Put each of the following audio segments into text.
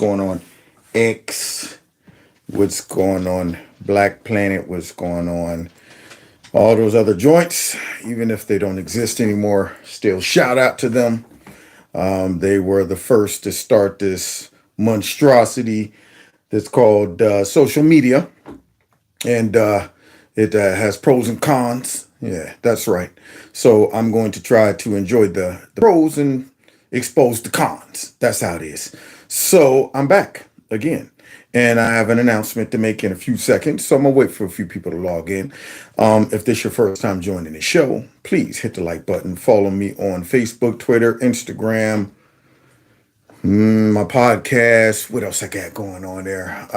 going on? X, what's going on? Black Planet, what's going on? All those other joints, even if they don't exist anymore, still shout out to them. They were the first to start this monstrosity that's called social media. And it has pros and cons. Yeah, that's right. So I'm going to try to enjoy the pros and expose the cons. That's how it is. So I'm back again. And I have an announcement to make in a few seconds. So I'm going to wait for a few people to log in. If this is your first time joining the show, please hit the like button. Follow me on Facebook, Twitter, Instagram, my podcast. What else I got going on there?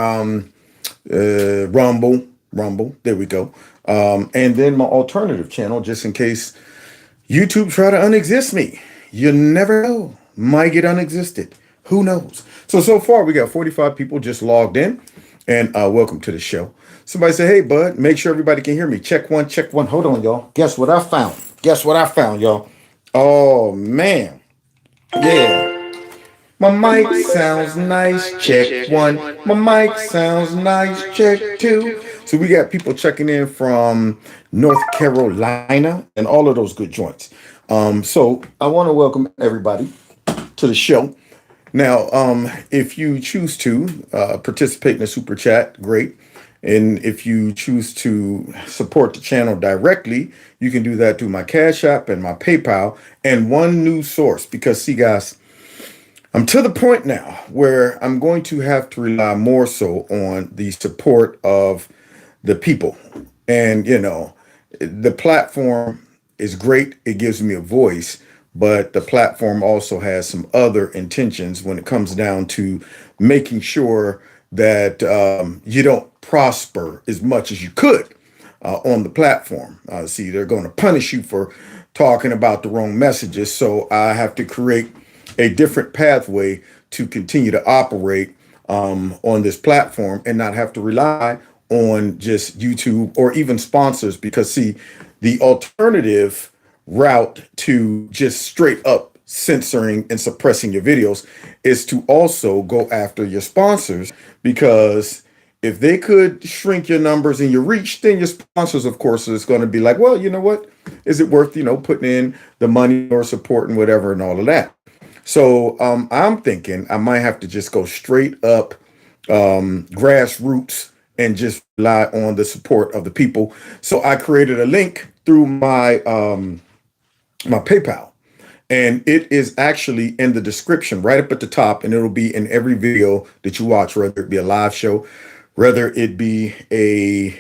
Rumble. There we go. And then my alternative channel, just in case YouTube try to unexist me. You never know. Might get unexisted. Who knows? So far we got 45 people just logged in, and welcome to the show. Somebody say, hey, bud, make sure everybody can hear me. Check one, check one. Hold on, y'all. Guess what I found, y'all? Oh, man. Yeah. My mic sounds nice, check one. My mic sounds nice, check two. So we got people checking in from North Carolina and all of those good joints. So I want to welcome everybody to the show. Now, if you choose to participate in the super chat, great. And if you choose to support the channel directly, you can do that through my Cash App and my PayPal. And one new source, because see, guys, I'm to the point now where I'm going to have to rely more so on the support of the people. And, you know, the platform is great. It gives me a voice, but the platform also has some other intentions when it comes down to making sure that you don't prosper as much as you could on the platform. See, they're going to punish you for talking about the wrong messages. So I have to create a different pathway to continue to operate on this platform and not have to rely on just YouTube or even sponsors, because see, the alternative route to just straight up censoring and suppressing your videos is to also go after your sponsors, because if they could shrink your numbers and your reach, then your sponsors, of course, is going to be like, well, you know what? Is it worth, putting in the money or support and whatever and all of that? So I'm thinking I might have to just go straight up grassroots and just rely on the support of the people. So I created a link through my my PayPal, and it is actually in the description right up at the top, and it'll be in every video that you watch, whether it be a live show, whether it be a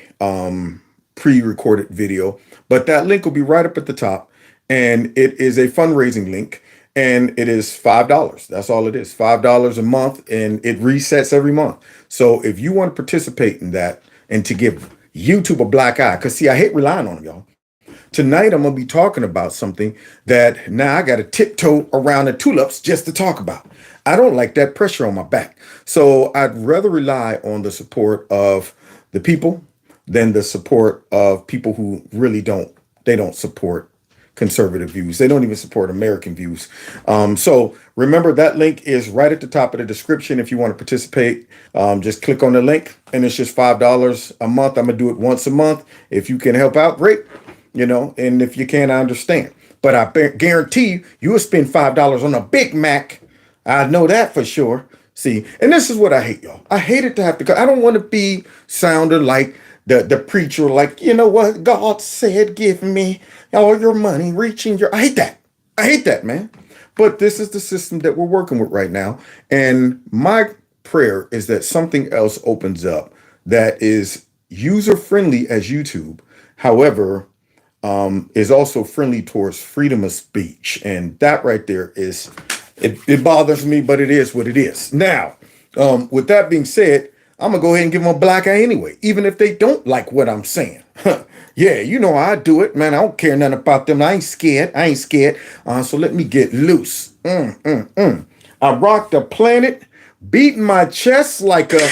pre-recorded video. But that link will be right up at the top, and it is a fundraising link. And it is $5. That's all it is, $5 a month, and it resets every month. So if you want to participate in that and to give YouTube a black eye, because see, I hate relying on them, y'all. Tonight, I'm going to be talking about something that now I got to tiptoe around the tulips just to talk about. I don't like that pressure on my back. So I'd rather rely on the support of the people than the support of people who really don't support conservative views. They don't even support American views. So remember, that link is right at the top of the description. If you want to participate, just click on the link, and it's just $5 a month. I'm gonna do it once a month. If you can help out, great. And if you can't, I understand. But I guarantee you will spend $5 on a Big Mac. I know that for sure. See, and this is what I hate, y'all. I hate it to have to. I don't want to be sounding like the preacher, like, you know what, God said, give me all your money, reaching your. I hate that, man. But this is the system that we're working with right now. And my prayer is that something else opens up that is user friendly as YouTube. However, is also friendly towards freedom of speech. And that right there is, it bothers me, but it is what it is. Now, with that being said, I'm going to go ahead and give them a black eye anyway, even if they don't like what I'm saying. Yeah, I do it, man. I don't care nothing about them. I ain't scared. So let me get loose. I rock the planet, beating my chest like a.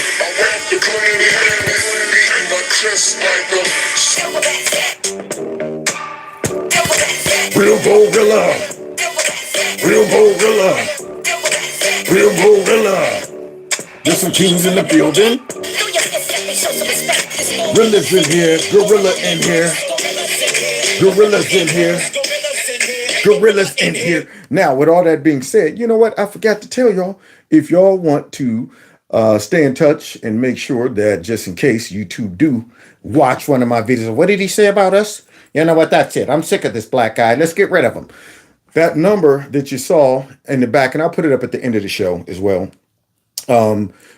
Real gorilla. Real gorilla. Real gorilla. There's some kings in the building. Gorillas in here. Gorilla in here. Gorillas in here. Gorillas in here. Now, with all that being said, you know what? I forgot to tell y'all. If y'all want to stay in touch and make sure that just in case you two do watch one of my videos, what did he say about us? You know what? That's it. I'm sick of this black guy. Let's get rid of him. That number that you saw in the back, and I'll put it up at the end of the show as well.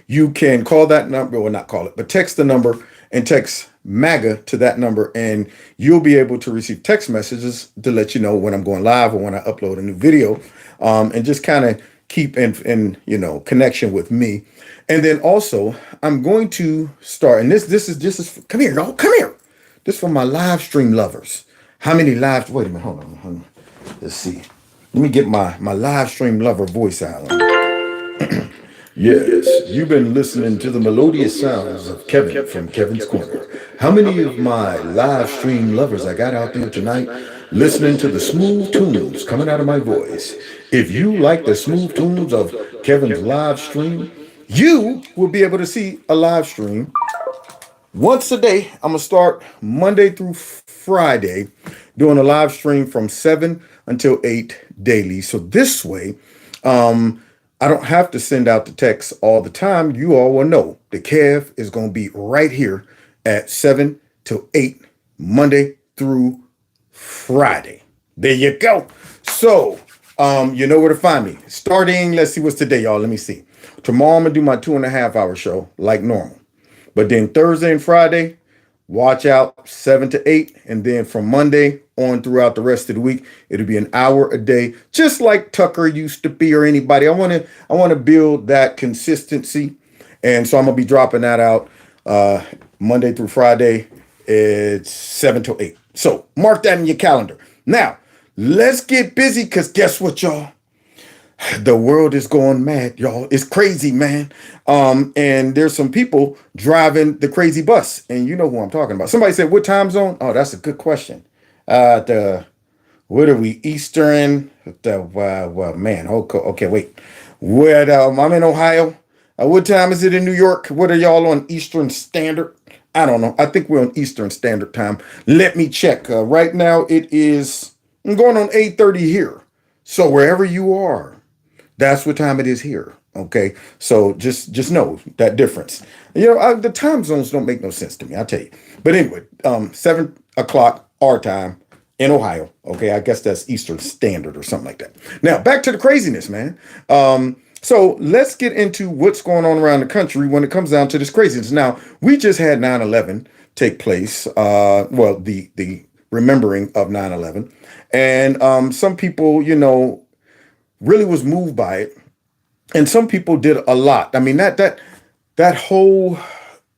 You can call that number, or not call it, but text the number and text MAGA to that number, and you'll be able to receive text messages to let you know when I'm going live or when I upload a new video, and just kind of keep in connection with me. And then also I'm going to start, and this is come here, y'all, come here. This is for my live stream lovers. How many lives? Wait a minute, hold on. Let's see. Let me get my live stream lover voice out. Yes, you've been listening to the melodious sounds of Kevin from Kevin's Corner. How many of my live stream lovers I got out there tonight listening to the smooth tunes coming out of my voice? If you like the smooth tunes of Kevin's live stream, you will be able to see a live stream once a day. I'm going to start Monday through Friday doing a live stream from 7 until 8 daily. So this way, I don't have to send out the text all the time. You all will know the Kev is going to be right here at 7 till 8, Monday through Friday. There you go. So, you know where to find me. Starting, let's see what's today, y'all. Let me see. Tomorrow, I'm going to do my 2.5-hour show like normal. But then Thursday and Friday, watch out, 7 to 8. And then from Monday on throughout the rest of the week, it'll be an hour a day, just like Tucker used to be or anybody. I want to build that consistency. And so I'm going to be dropping that out Monday through Friday. It's 7 to 8. So mark that in your calendar. Now, let's get busy, because guess what, y'all? The world is going mad, y'all. It's crazy, man. And there's some people driving the crazy bus. And you know who I'm talking about. Somebody said, what time zone? Oh, that's a good question. What are we? Eastern? Man. Okay, wait. I'm in Ohio. What time is it in New York? What are y'all on Eastern Standard? I don't know. I think we're on Eastern Standard Time. Let me check. Right now it is, I'm going on 8:30 here. So wherever you are, that's what time it is here. Okay. So just know that difference. The time zones don't make no sense to me. I'll tell you. But anyway, 7 o'clock our time in Ohio. Okay. I guess that's Eastern Standard or something like that. Now back to the craziness, man. So let's get into what's going on around the country when it comes down to this craziness. Now, we just had 9/11 take place. The remembering of 9/11. And some people, really was moved by it. And some people did a lot. I mean, that whole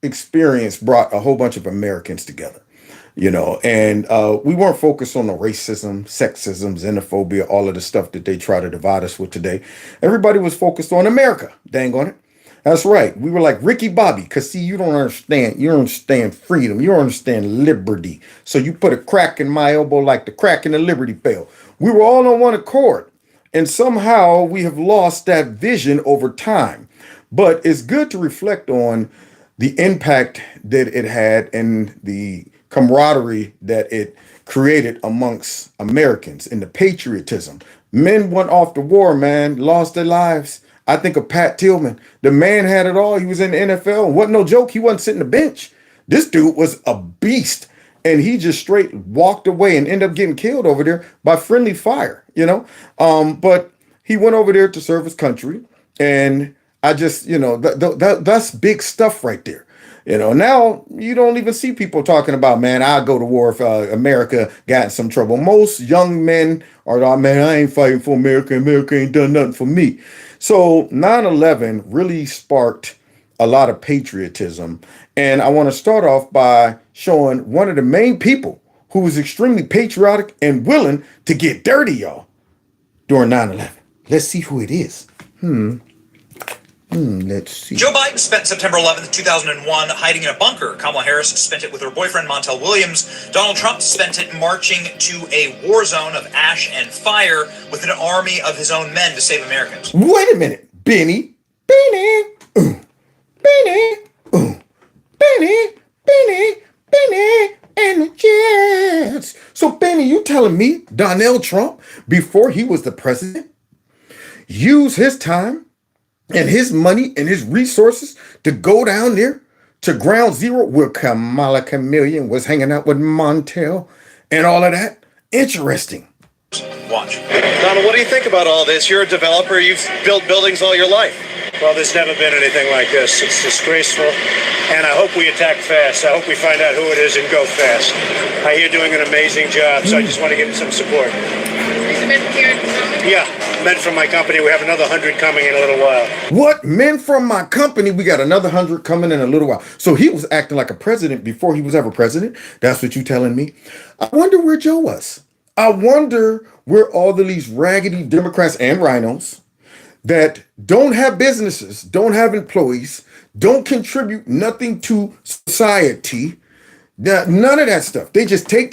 experience brought a whole bunch of Americans together, and we weren't focused on the racism, sexism, xenophobia, all of the stuff that they try to divide us with today. Everybody was focused on America. Dang on it. That's right. We were like Ricky Bobby, because see, you don't understand freedom. You don't understand liberty. So you put a crack in my elbow like the crack in the Liberty Bell. We were all on one accord. And somehow we have lost that vision over time. But it's good to reflect on the impact that it had and the camaraderie that it created amongst Americans and the patriotism. Men went off to war, man, lost their lives. I think of Pat Tillman. The man had it all. He was in the NFL. Wasn't no joke. He wasn't sitting the bench. This dude was a beast. And he just straight walked away and ended up getting killed over there by friendly fire, But he went over there to serve his country. And I just, that's big stuff right there. Now you don't even see people talking about, man, I'll go to war if America got in some trouble. Most young men are like, man, I ain't fighting for America. America ain't done nothing for me. So 9/11 really sparked a lot of patriotism. And I want to start off by showing one of the main people who was extremely patriotic and willing to get dirty, y'all, during 9/11. Let's see who it is. Let's see. Joe Biden spent September 11th, 2001 hiding in a bunker. Kamala Harris spent it with her boyfriend, Montel Williams. Donald Trump spent it marching to a war zone of ash and fire with an army of his own men to save Americans. Wait a minute, Benny. telling me Donald Trump, before he was the president, used his time and his money and his resources to go down there to ground zero where Kamala Chameleon was hanging out with Montel and all of that? Interesting. Watch. Donald, what do you think about all this? You're a developer. You've built buildings all your life. Well, there's never been anything like this. It's disgraceful, and I hope we attack fast. I hope we find out who it is and go fast. I hear doing an amazing job, so I just want to give him some support. Yeah, men from my company. We have another 100 coming in a little while. What? Men from my company? We got another 100 coming in a little while. So he was acting like a president before he was ever president. That's what you telling me? I wonder where Joe was. I wonder where all of these raggedy Democrats and rhinos that don't have businesses, don't have employees, don't contribute nothing to society, none of that stuff. They just take,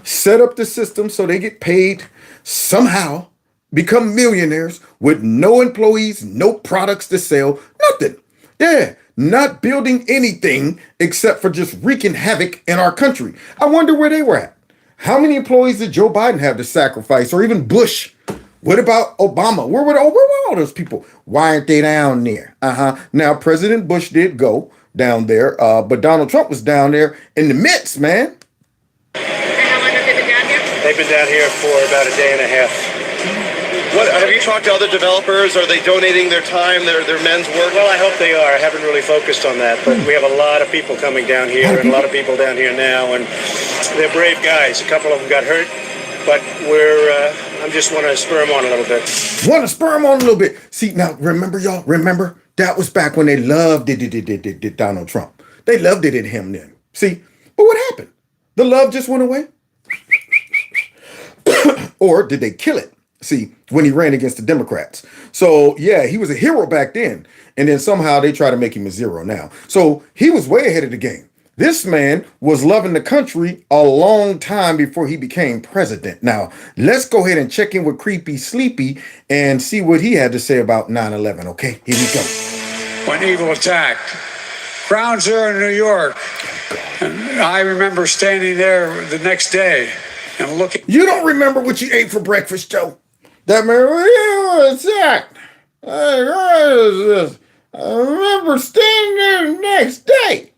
set up the system so they get paid somehow, become millionaires with no employees, no products to sell, nothing. Yeah, not building anything except for just wreaking havoc in our country. I wonder where they were at. How many employees did Joe Biden have to sacrifice, or even Bush? What about Obama? Where were all those people? Why aren't they down there? Now, President Bush did go down there, but Donald Trump was down there in the midst, man. And how long have they been down here? They've been down here for about a day and a half. What have you talked to other developers? Are they donating their time, their men's work? Well, I hope they are. I haven't really focused on that, but we have a lot of people coming down here, and a lot of people down here now, and they're brave guys. A couple of them got hurt, but I just want to spur them on a little bit. Want to spur them on a little bit. See, now, remember, y'all? Remember? That was back when they loved it, Donald Trump. They loved it in him then. See? But what happened? The love just went away? Or did they kill it? See, when he ran against the Democrats. So, yeah, he was a hero back then. And then somehow they try to make him a zero now. So he was way ahead of the game. This man was loving the country a long time before he became president. Now, let's go ahead and check in with Creepy Sleepy and see what he had to say about 9/11. Okay, here we go. When evil attacked Ground Zero in New York, and I remember standing there the next day and looking. You don't remember what you ate for breakfast, Joe? That man was attacked. I remember standing there the next day.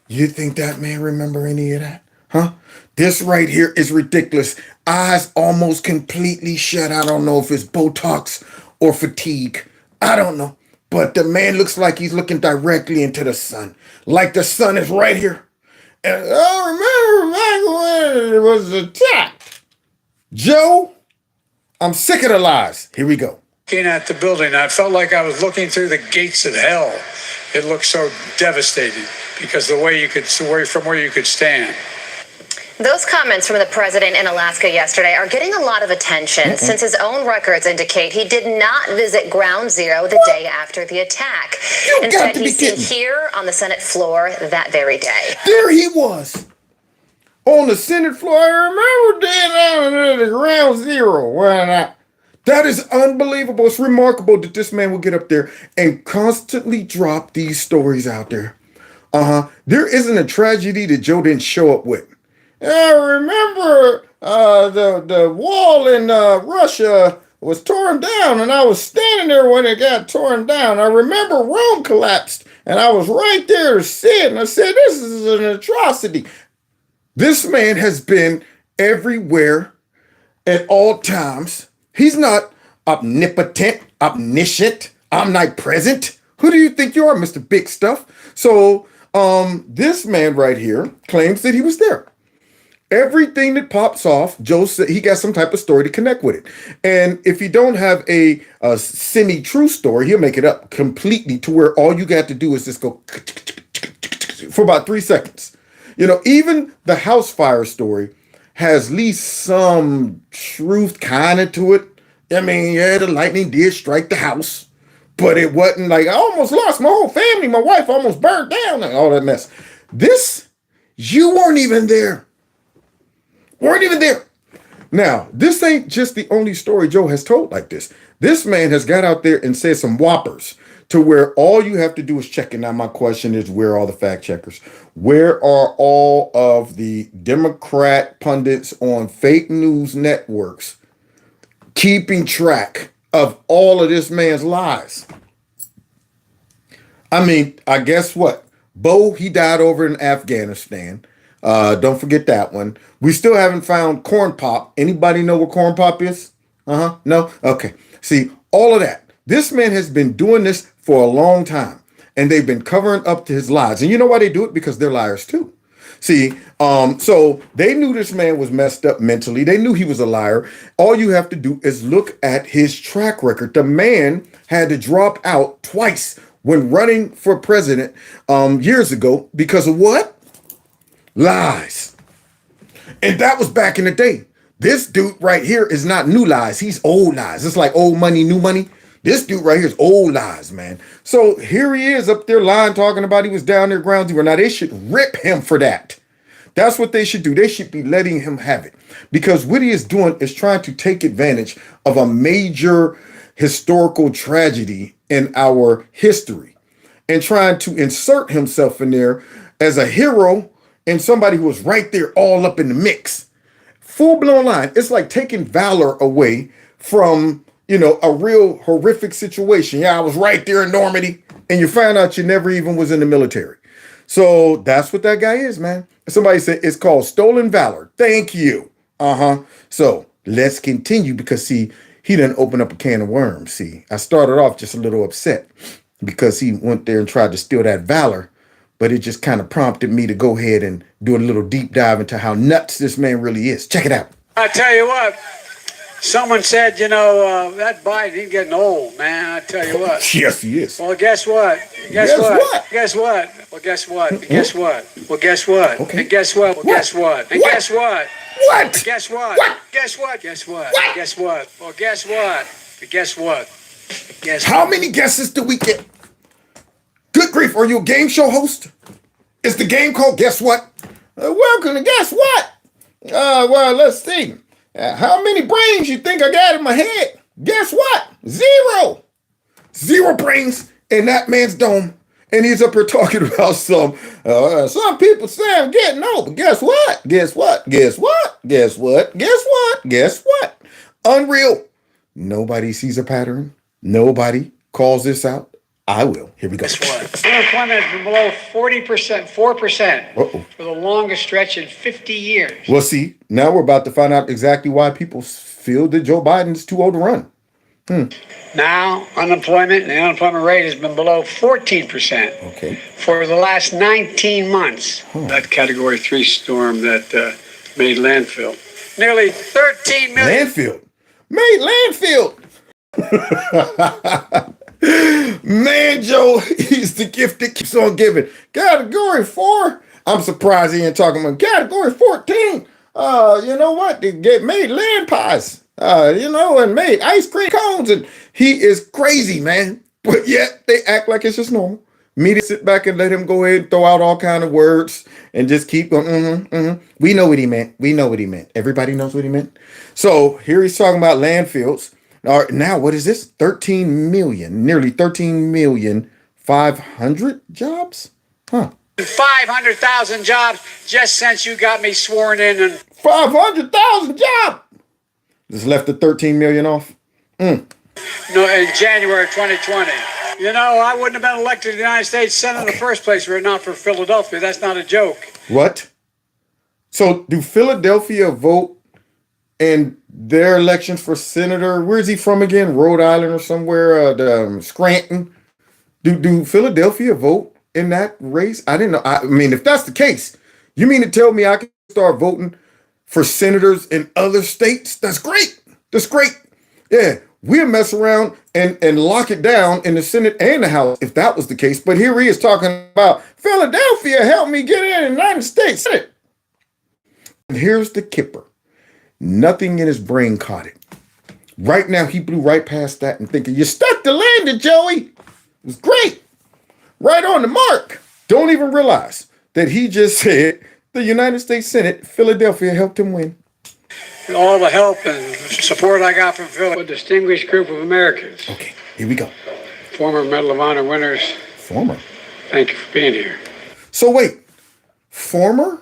You think that man remember any of that? Huh? This right here is ridiculous. Eyes almost completely shut. I don't know if it's Botox or fatigue. I don't know. But the man looks like he's looking directly into the sun. Like the sun is right here. And I remember back when it was attacked. Joe, I'm sick of the lies. Here we go. Looking at the building, I felt like I was looking through the gates of hell. It looked so devastating because from where you could stand. Those comments from the president in Alaska yesterday are getting a lot of attention since his own records indicate he did not visit Ground Zero the day after the attack. Instead, he's seen here on the Senate floor that very day. There he was on the Senate floor. I remember down at the Ground Zero. That is unbelievable. It's remarkable that this man will get up there and constantly drop these stories out there. There isn't a tragedy that Joe didn't show up with. I remember the wall in Russia was torn down, and I was standing there when it got torn down. I remember Rome collapsed, and I was right there to see it, and I said, this is an atrocity. This man has been everywhere at all times. He's not omnipotent, omniscient, omnipresent. Who do you think you are, Mr. Big Stuff? So this man right here claims that he was there. Everything that pops off, Joe said he got some type of story to connect with it. And if you don't have a semi-true story, he'll make it up completely to where all you got to do is just go for about 3 seconds. You know, even the house fire story has at least some truth kind of to it. I mean, yeah, the lightning did strike the house, but it wasn't like I almost lost my whole family. My wife almost burned down and all that mess. This, you weren't even there. Weren't even there. Now, this ain't just the only story Joe has told like this. This man has got out there and said some whoppers to where all you have to do is check it. Now, my question is, where are all the fact checkers? Where are all of the Democrat pundits on fake news networks keeping track of all of this man's lies? I mean, I guess what? Bo, he died over in Afghanistan. Don't forget that one. We still haven't found Corn Pop. Anybody know what Corn Pop is? No? Okay. See, all of that. This man has been doing this for a long time, and they've been covering up to his lies. And you know why they do it? Because they're liars too. See, so they knew this man was messed up mentally. They knew he was a liar. All you have to do is look at his track record. The man had to drop out twice when running for president years ago because of what? Lies. And that was back in the day. This dude right here is not new lies. He's old lies. It's like old money, new money. This dude right here is old lies, man. So here he is up there lying, talking about he was down there ground zero. Now they should rip him for that. That's what they should do. They should be letting him have it. Because what he is doing is trying to take advantage of a major historical tragedy in our history and trying to insert himself in there as a hero and somebody who was right there all up in the mix. Full-blown line. It's like taking valor away from, a real horrific situation. Yeah, I was right there in Normandy, and you find out you never even was in the military. So that's what that guy is, man. Somebody said it's called stolen valor. Thank you. So let's continue because, see, he didn't open up a can of worms. See, I started off just a little upset because he went there and tried to steal that valor, but it just kind of prompted me to go ahead and do a little deep dive into how nuts this man really is. Check it out. I tell you what, someone said, that Biden, he's getting old, man. I tell you what. Yes, he is. Well, guess what? Guess what? Guess what? Well, guess what? Guess what? Well, guess what? Okay. And guess what? Well, guess what? And guess what? What? Guess what? What? Guess what? Guess what? Guess what? Well, guess what? Guess what? Guess How many guesses do we get? Good grief, are you a game show host? Is the game called Guess What? Welcome to Guess What? Well, let's see. How many brains you think I got in my head? Guess what? Zero. Zero brains in that man's dome. And he's up here talking about some people say I'm getting old, but guess what? Guess what? Guess what? Guess what? Guess what? Guess what? Unreal. Nobody sees a pattern. Nobody calls this out. I will. Here we go. Guess what? Unemployment has been below 40%, 4% for the longest stretch in 50 years. Well, see, now we're about to find out exactly why people feel that Joe Biden is too old to run. Now, the unemployment rate has been below 14% for the last 19 months. That Category 3 storm that made landfill. Nearly 13 million. Landfill. Made landfill. Man, Joe, he's the gift that keeps on giving. Category 4. I'm surprised he ain't talking about Category 14. You know what? They made land pies. And made ice cream cones. And he is crazy, man. But yet they act like it's just normal. Me to sit back and let him go ahead and throw out all kind of words and just keep going. We know what he meant. We know what he meant. Everybody knows what he meant. So here he's talking about landfills. Now, what is this? 13 million, nearly 13 million, 500 jobs? 500,000 jobs just since you got me sworn in. And 500,000 jobs! Just left the 13 million off? No, in January 2020. I wouldn't have been elected to the United States Senate in the first place were it not for Philadelphia. That's not a joke. What? So do Philadelphia vote in their elections for senator? Where's he from again? Rhode Island or somewhere? Scranton. Do Philadelphia vote in that race? I didn't know. I mean, if that's the case, you mean to tell me I can start voting for senators in other states? That's great. That's great. Yeah, we'll mess around and lock it down in the Senate and the House if that was the case. But here he is talking about Philadelphia helped me get in the United States Senate. And here's the kipper. Nothing in his brain caught it. Right now, he blew right past that and thinking, you stuck the landing, Joey. It was great. Right on the mark. Don't even realize that he just said the United States Senate, Philadelphia helped him win. All the help and support I got from Philly, a distinguished group of Americans. Okay, here we go. former Medal of Honor winners, Former. thank you for being here. So wait, former?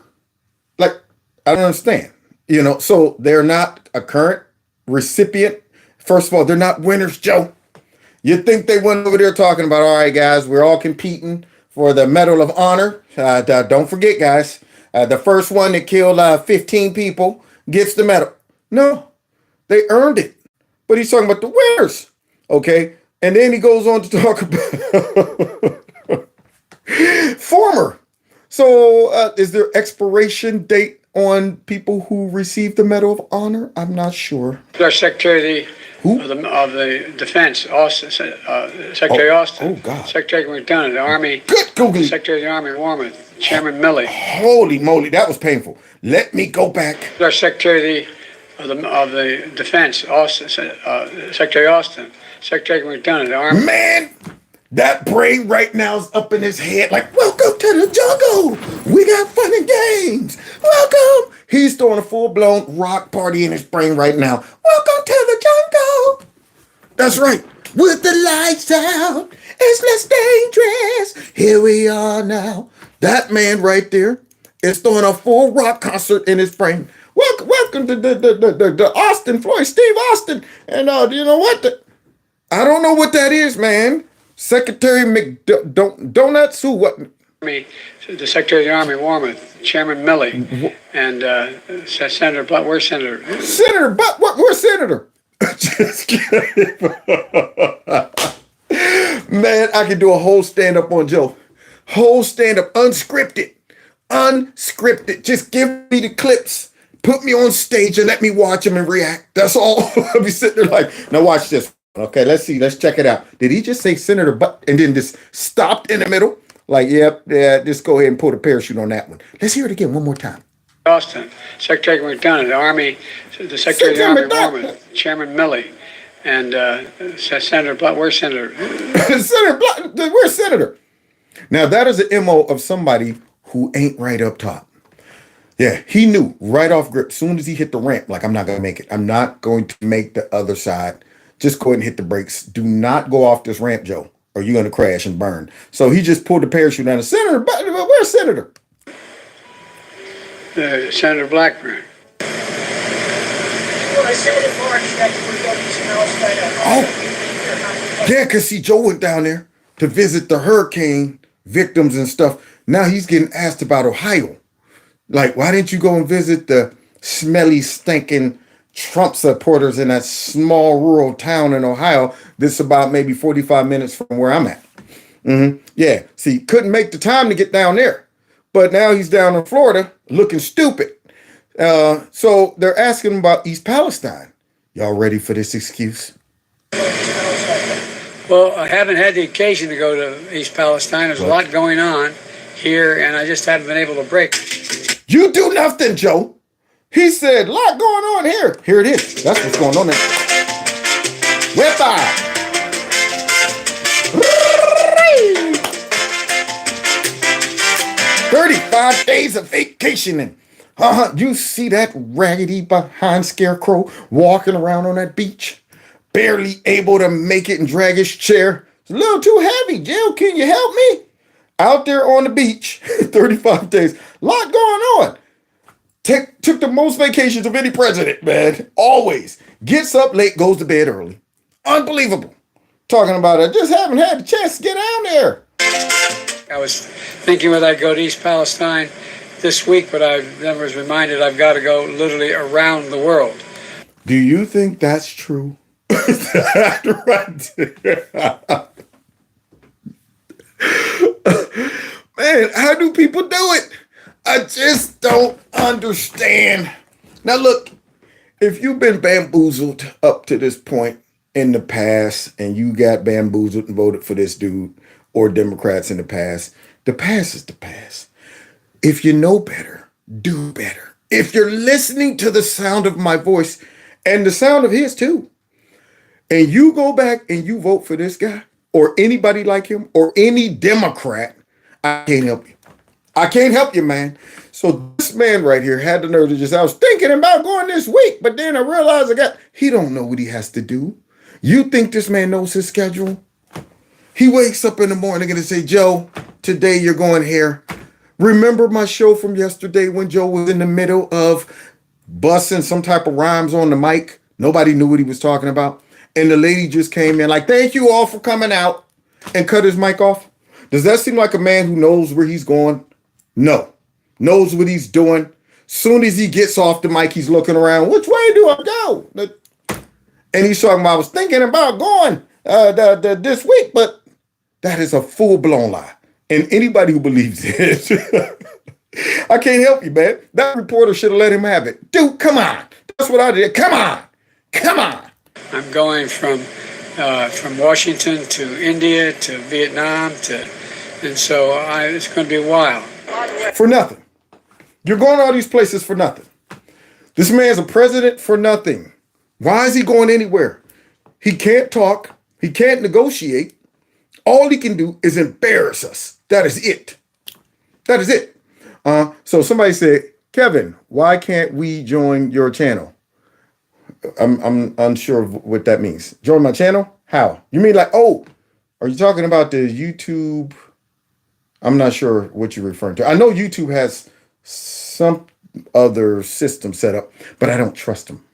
Like, I don't understand. You know, so they're not a current recipient. First of all, they're not winners, Joe. You think they went over there talking about, all right, guys, we're all competing for the Medal of Honor. Don't forget, guys, the first one that killed 15 people gets the medal. No, they earned it. But he's talking about the winners. Okay. And then he goes on to talk about former. So is there expiration date on people who received the Medal of Honor? I'm not sure. Our Secretary of the Defense, Austin, Secretary Austin. Oh, God. Secretary McDonough, the Army. Good Google. Secretary of the Army, Warmoth. Chairman Milley. Holy moly, that was painful. Let me go back. Our Secretary of the Defense, Austin, Secretary Austin. Secretary McDonough, the Army. Man, that brain right now is up in his head like, welcome to the jungle. We got fun and games. Welcome. He's throwing a full-blown rock party in his brain right now. Welcome to the jungle. That's right. With the lights out, it's less dangerous. Here we are now. That man right there is throwing a full rock concert in his brain. Welcome to the Austin, Floyd, Steve Austin. And you know what? I don't know what that is, man. Secretary Donuts, who, what? The Secretary of the Army, Warmoth, Chairman Milley, and Senator Blunt. Where's Senator? Senator Butt, where's Senator? Just kidding. Man, I could do a whole stand-up on Joe. Whole stand-up, unscripted. Unscripted. Just give me the clips. Put me on stage and let me watch them and react. That's all. I'll be sitting there like, now watch this. Okay, let's see. Let's check it out. Did he just say Senator Butt and then just stopped in the middle? Like, yep, yeah, just go ahead and pull the parachute on that one. Let's hear it again one more time. Austin, Secretary McDonough, the Army, the Secretary of the Army, Warmoth, Chairman Milley, and Senator Blunt. Where's Senator? Senator Blunt, where's Senator? Now, that is the MO of somebody who ain't right up top. Yeah, he knew right off grip. As soon as he hit the ramp, like, I'm not going to make it. I'm not going to make the other side. Just go ahead and hit the brakes. Do not go off this ramp, Joe, or you're going to crash and burn. So he just pulled the parachute down. Senator, where's Senator? Senator Blackburn. Oh, yeah, because see, Joe went down there to visit the hurricane victims and stuff. Now he's getting asked about Ohio. Like, why didn't you go and visit the smelly, stinking Trump supporters in that small rural town in Ohio that's about maybe 45 minutes from where I'm at? Yeah, see, couldn't make the time to get down there. But now he's down in Florida looking stupid. So they're asking him about East Palestine. Y'all ready for this excuse? Well, I haven't had the occasion to go to East Palestine. There's a lot going on here, and I just haven't been able to break. You do nothing, Joe. He said, a lot going on here. Here it is. That's what's going on there. We're fired. 35 days of vacationing. You see that raggedy behind scarecrow walking around on that beach? Barely able to make it and drag his chair. It's a little too heavy. Jill, can you help me? Out there on the beach, 35 days. A lot going on. Took the most vacations of any president, man. Always. Gets up late, goes to bed early. Unbelievable. Talking about it. Just haven't had the chance to get down there. I was thinking whether I'd go to East Palestine this week, but I then was reminded I've got to go literally around the world. Do you think that's true? Right there. Man, how do people do it? I just don't understand. Now, look, if you've been bamboozled up to this point in the past and you got bamboozled and voted for this dude or Democrats in the past is the past. If you know better, do better. If you're listening to the sound of my voice and the sound of his too, and you go back and you vote for this guy or anybody like him or any Democrat, I can't help you. I can't help you, man. So this man right here had the nerve to just, I was thinking about going this week, but then I realized he don't know what he has to do. You think this man knows his schedule? He wakes up in the morning and they say, Joe, today you're going here. Remember my show from yesterday when Joe was in the middle of busting some type of rhymes on the mic? Nobody knew what he was talking about. And the lady just came in like, thank you all for coming out, and cut his mic off. Does that seem like a man who knows where he's going? No. Knows what he's doing. Soon as he gets off the mic, he's looking around. Which way do I go? And he's talking about, I was thinking about going this week, but that is a full-blown lie. And anybody who believes it, I can't help you, man. That reporter should have let him have it. Dude, come on. That's what I did. Come on. Come on. I'm going from Washington to India to Vietnam and so it's going to be a while. For nothing. You're going to all these places for nothing. This man's a president for nothing. Why is he going anywhere? He can't talk. He can't negotiate. All he can do is embarrass us. That is it. That is it. So somebody said, Kevin, why can't we join your channel? I'm unsure of what that means. Join my channel? How? You mean like, oh, are you talking about the YouTube? I'm not sure what you're referring to. I know YouTube has some other system set up, but I don't trust them.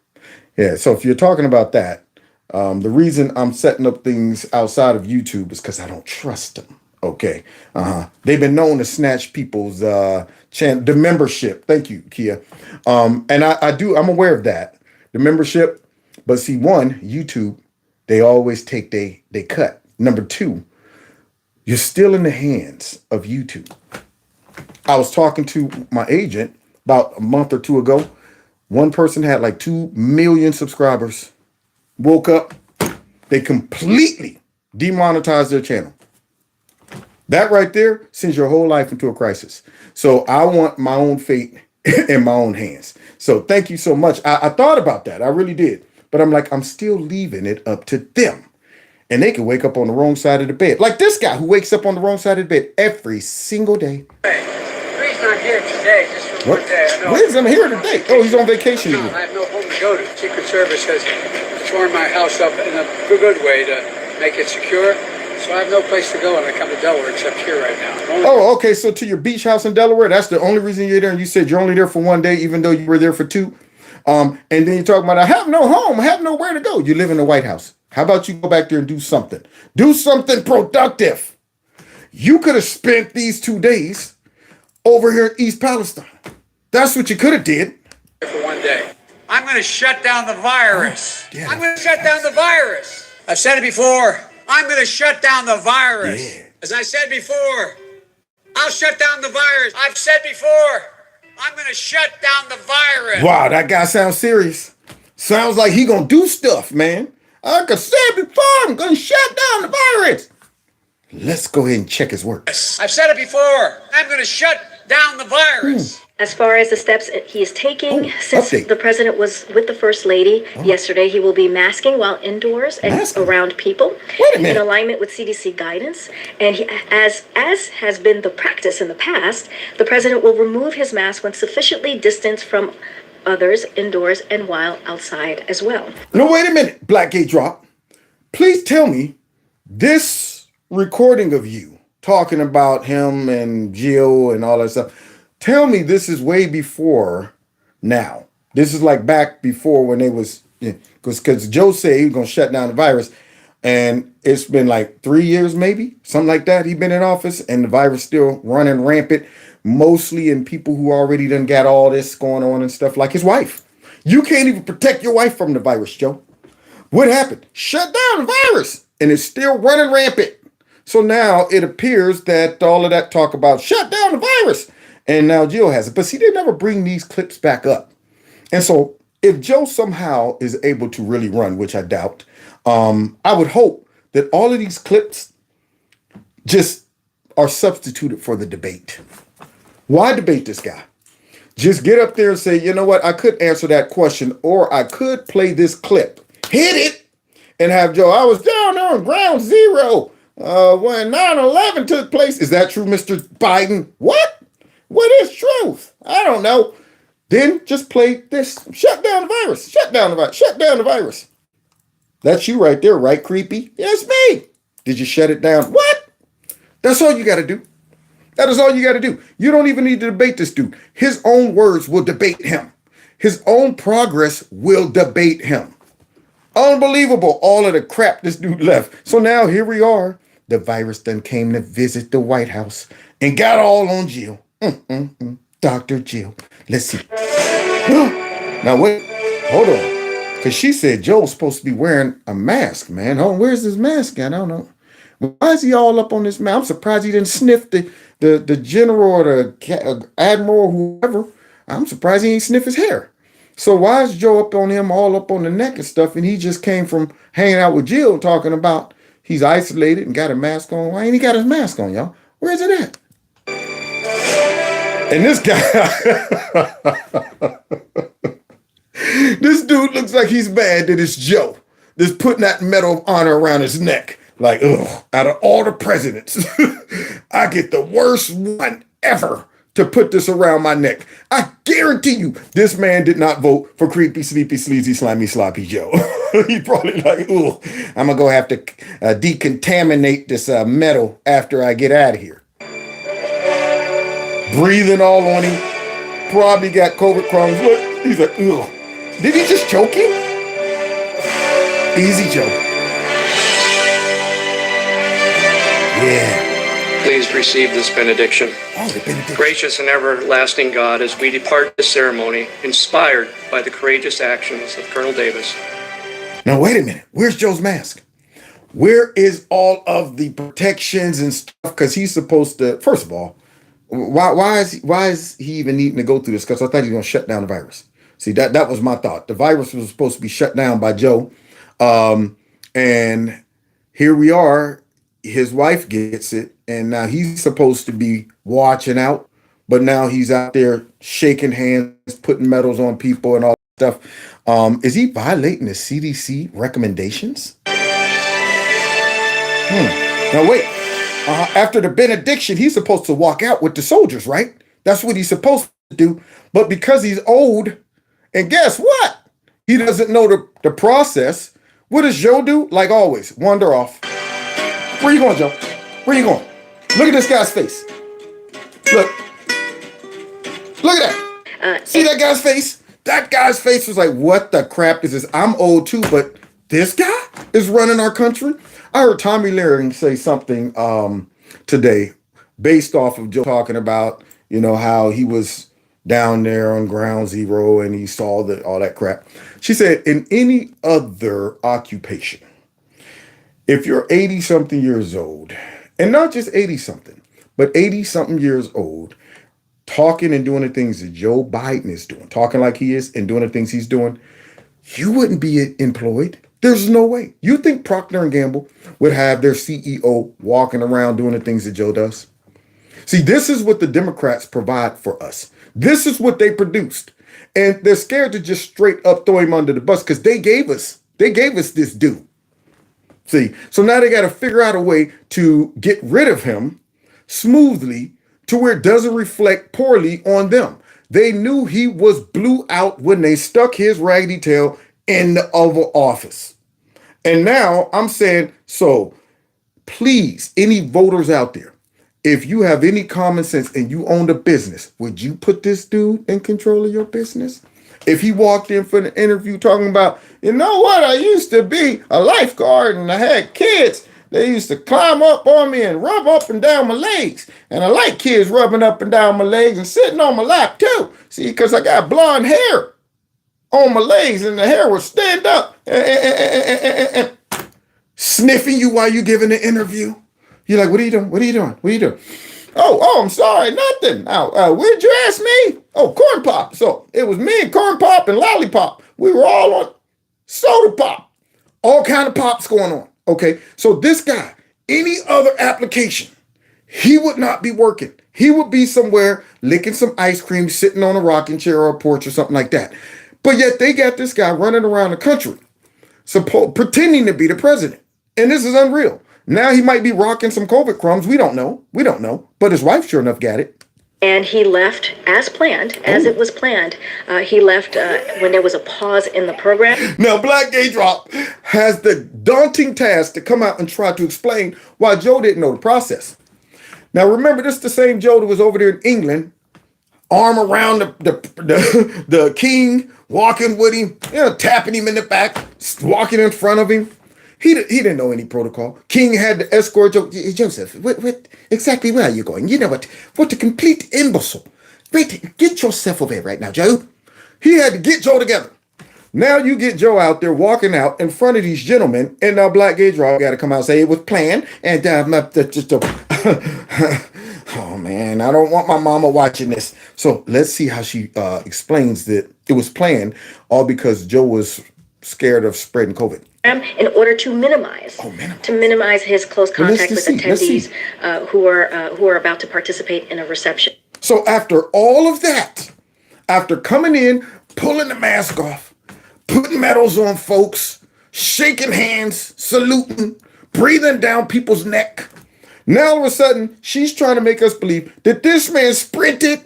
Yeah, so if you're talking about that, the reason I'm setting up things outside of YouTube is because I don't trust them. Okay. They've been known to snatch people's the membership. Thank you, Kia. And I'm aware of that. The membership. But see, one, YouTube, they always take they cut. Number two, you're still in the hands of YouTube. I was talking to my agent about a month or two ago. One person had like 2 million subscribers. Woke up, they completely demonetized their channel. That right there sends your whole life into a crisis. So I want my own fate in my own hands. So thank you so much. I thought about that. I really did. But I'm like, I'm still leaving it up to them. And they can wake up on the wrong side of the bed. Like this guy who wakes up on the wrong side of the bed every single day. Hey, he's not here today, just for What? one day. Where's him here today? Oh, he's on vacation No, again. I have no home to go to. Secret Service has torn my house up in a good way to make it secure. So I have no place to go when I come to Delaware except here right now. Oh, okay. So to your beach house in Delaware, that's the only reason you're there. And you said you're only there for one day, even though you were there for 2. And then you're talking about, I have no home. I have nowhere to go. You live in the White House. How about you go back there and do something? Do something productive. You could have spent these 2 days over here in East Palestine. That's what you could have did. For one day. I'm going to shut down the virus. Oh, yeah. I'm going to shut down the virus. I've said it before. I'm going to shut down the virus. Yeah. As I said before, I'll shut down the virus. I've said before, I'm going to shut down the virus. Wow, that guy sounds serious. Sounds like he gonna do stuff, man. Like I said before, I'm gonna shut down the virus. Let's go ahead and check his work. I've said it before. I'm going to shut down the virus. As far as the steps he is taking, since update. the president was with the First Lady yesterday, he will be masking while indoors and Masking? around people Wait a in minute. alignment with CDC guidance. And he, as has been the practice in the past, the president will remove his mask when sufficiently distanced from others indoors and while outside as well. No, wait a minute, Blackgate Drop. Please tell me this recording of you talking about him and Jill and all that stuff. Tell me this is way before now. This is like back before when they was, because Joe said he was going to shut down the virus. And it's been like 3 years, maybe something like that. He's been in office and the virus still running rampant, mostly in people who already done got all this going on and stuff, like his wife. You can't even protect your wife from the virus, Joe. What happened? Shut down the virus and it's still running rampant. So now it appears that all of that talk about shut down the virus. And now Jill has it. But see, they never bring these clips back up. And so if Joe somehow is able to really run, which I doubt, I would hope that all of these clips just are substituted for the debate. Why debate this guy? Just get up there and say, you know what? I could answer that question, or I could play this clip, hit it, and have Joe, I was down there on ground zero when 9/11 took place. Is that true, Mr. Biden? What? What is truth? I don't know. Then just play this. Shut down the virus. Shut down the virus. Shut down the virus. That's you right there, right, creepy? Yes, me. Did you shut it down? What? That's all you got to do. That is all you got to do. You don't even need to debate this dude. His own words will debate him. His own progress will debate him. Unbelievable, all of the crap this dude left. So now here we are. The virus then came to visit the White House and got all on Jill. Dr. Jill. Let's see. Now wait, hold on. Because she said Joe's supposed to be wearing a mask, man. Oh, where's this mask at? I don't know. Why is he all up on this mask? I'm surprised he didn't sniff the general or the admiral or whoever. I'm surprised he ain't sniff his hair. So why is Joe up on him, all up on the neck and stuff, and he just came from hanging out with Jill talking about he's isolated and got a mask on? Why ain't he got his mask on, y'all? Where is it at? And this guy, this dude looks like he's mad that it's Joe that's putting that Medal of Honor around his neck. Like, ugh, out of all the presidents, I get the worst one ever to put this around my neck. I guarantee you, this man did not vote for creepy, sleepy, sleazy, slimy, sloppy Joe. He probably like, ooh, I'm gonna go have to decontaminate this metal after I get out of here. Breathing all on him. Probably got COVID crumbs. Look, he's like, ugh. Did he just choke him? Easy, Joe. Yeah. Please receive this benediction. Oh, the benediction. Gracious and everlasting God, as we depart this ceremony, inspired by the courageous actions of Colonel Davis. Now, wait a minute. Where's Joe's mask? Where is all of the protections and stuff? Because he's supposed to, first of all, why is he even needing to go through this? Because I thought he was going to shut down the virus. See, that was my thought. The virus was supposed to be shut down by Joe. And here we are. His wife gets it. And now he's supposed to be watching out. But now he's out there shaking hands, putting medals on people and all that stuff. Is he violating the CDC recommendations? Now, wait. After the benediction, he's supposed to walk out with the soldiers, right? That's what he's supposed to do. But because he's old, and guess what? He doesn't know the process. What does Joe do? Like always, wander off. Where you going, Joe? Where you going? Look at this guy's face. Look at that. See that guy's face? That guy's face was like, what the crap is this? I'm old too, but this guy is running our country. I heard Tommy Lahren say something today based off of Joe talking about, how he was down there on ground zero and he saw all that crap. She said, in any other occupation, if you're 80-something years old, and not just 80-something, but 80-something years old, talking and doing the things that Joe Biden is doing, talking like he is and doing the things he's doing, you wouldn't be employed. There's no way. You think Procter & Gamble would have their CEO walking around doing the things that Joe does? See, this is what the Democrats provide for us. This is what they produced. And they're scared to just straight up throw him under the bus because they gave us this dude. See, so now they got to figure out a way to get rid of him smoothly to where it doesn't reflect poorly on them. They knew he was blew out when they stuck his raggedy tail in the Oval Office. And now I'm saying, so please, any voters out there, if you have any common sense and you owned a business, would you put this dude in control of your business? If he walked in for the interview talking about, you know what, I used to be a lifeguard and I had kids. They used to climb up on me and rub up and down my legs. And I like kids rubbing up and down my legs and sitting on my lap too. See, because I got blonde hair on my legs and the hair would stand up and sniffing you while you're giving the interview. You're like, what are you doing? What are you doing? What are you doing? Oh, I'm sorry, nothing. Now, where'd you ask me? Oh, Corn Pop. So it was me and Corn Pop and Lollipop. We were all on Soda Pop. All kind of pops going on. Okay, so this guy, any other application, he would not be working. He would be somewhere licking some ice cream, sitting on a rocking chair or a porch or something like that. But yet they got this guy running around the country, pretending to be the president. And this is unreal. Now he might be rocking some COVID crumbs. We don't know. But his wife sure enough got it. And he left as planned, as it was planned. He left when there was a pause in the program. Now, Black Gay Drop has the daunting task to come out and try to explain why Joe didn't know the process. Now, remember, this is the same Joe that was over there in England, arm around the king, walking with him, tapping him in the back, walking in front of him. He didn't know any protocol. King had to escort Joseph. What exactly where are you going? You know what a complete imbecile. Wait, get yourself over here right now, Joe. He had to get Joe together. Now you get Joe out there walking out in front of these gentlemen, and now Black Gay Drop got to come out and say it was planned. And oh man, I don't want my mama watching this. So let's see how she explains that it was planned, all because Joe was scared of spreading COVID. In order to minimize his close contact with attendees who are about to participate in a reception. So after all of that, after coming in, pulling the mask off, putting medals on folks, shaking hands, saluting, breathing down people's neck, now all of a sudden she's trying to make us believe that this man sprinted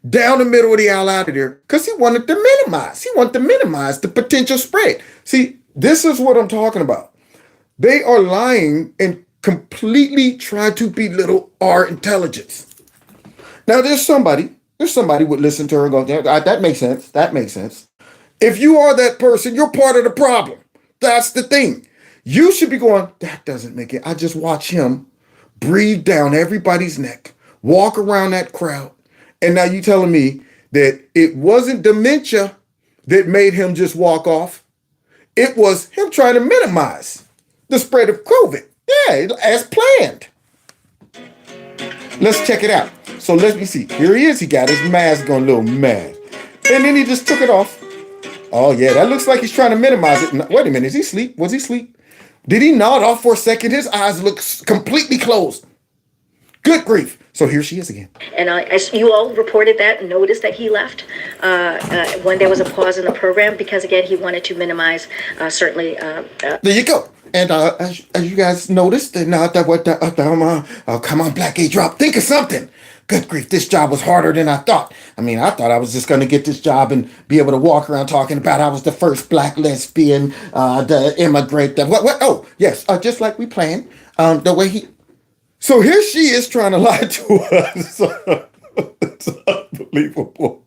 down the middle of the aisle out of there because he wanted to minimize. He wanted to minimize the potential spread. See, this is what I'm talking about. They are lying and completely try to belittle our intelligence. Now, there's somebody would listen to her and go, that makes sense. That makes sense. If you are that person, you're part of the problem. That's the thing. You should be going, that doesn't make it. I just watch him breathe down everybody's neck, walk around that crowd. And now you telling me that it wasn't dementia that made him just walk off. It was him trying to minimize the spread of COVID. Yeah, as planned. Let's check it out. So let me see. Here he is. He got his mask on, little mask. And then he just took it off. Oh, yeah, that looks like he's trying to minimize it. Wait a minute. Is he asleep? Was he asleep? Did he nod off for a second? His eyes look completely closed. Good grief. So here she is again. And as you all reported that, noticed that he left when there was a pause in the program because, again, he wanted to minimize certainly. There you go. And as you guys noticed, come on, Black Gay Drop, think of something. Good grief, this job was harder than I thought. I mean, I thought I was just going to get this job and be able to walk around talking about I was the first black lesbian, the immigrant. Oh, yes, just like we planned. The way he... So here she is trying to lie to us. It's unbelievable.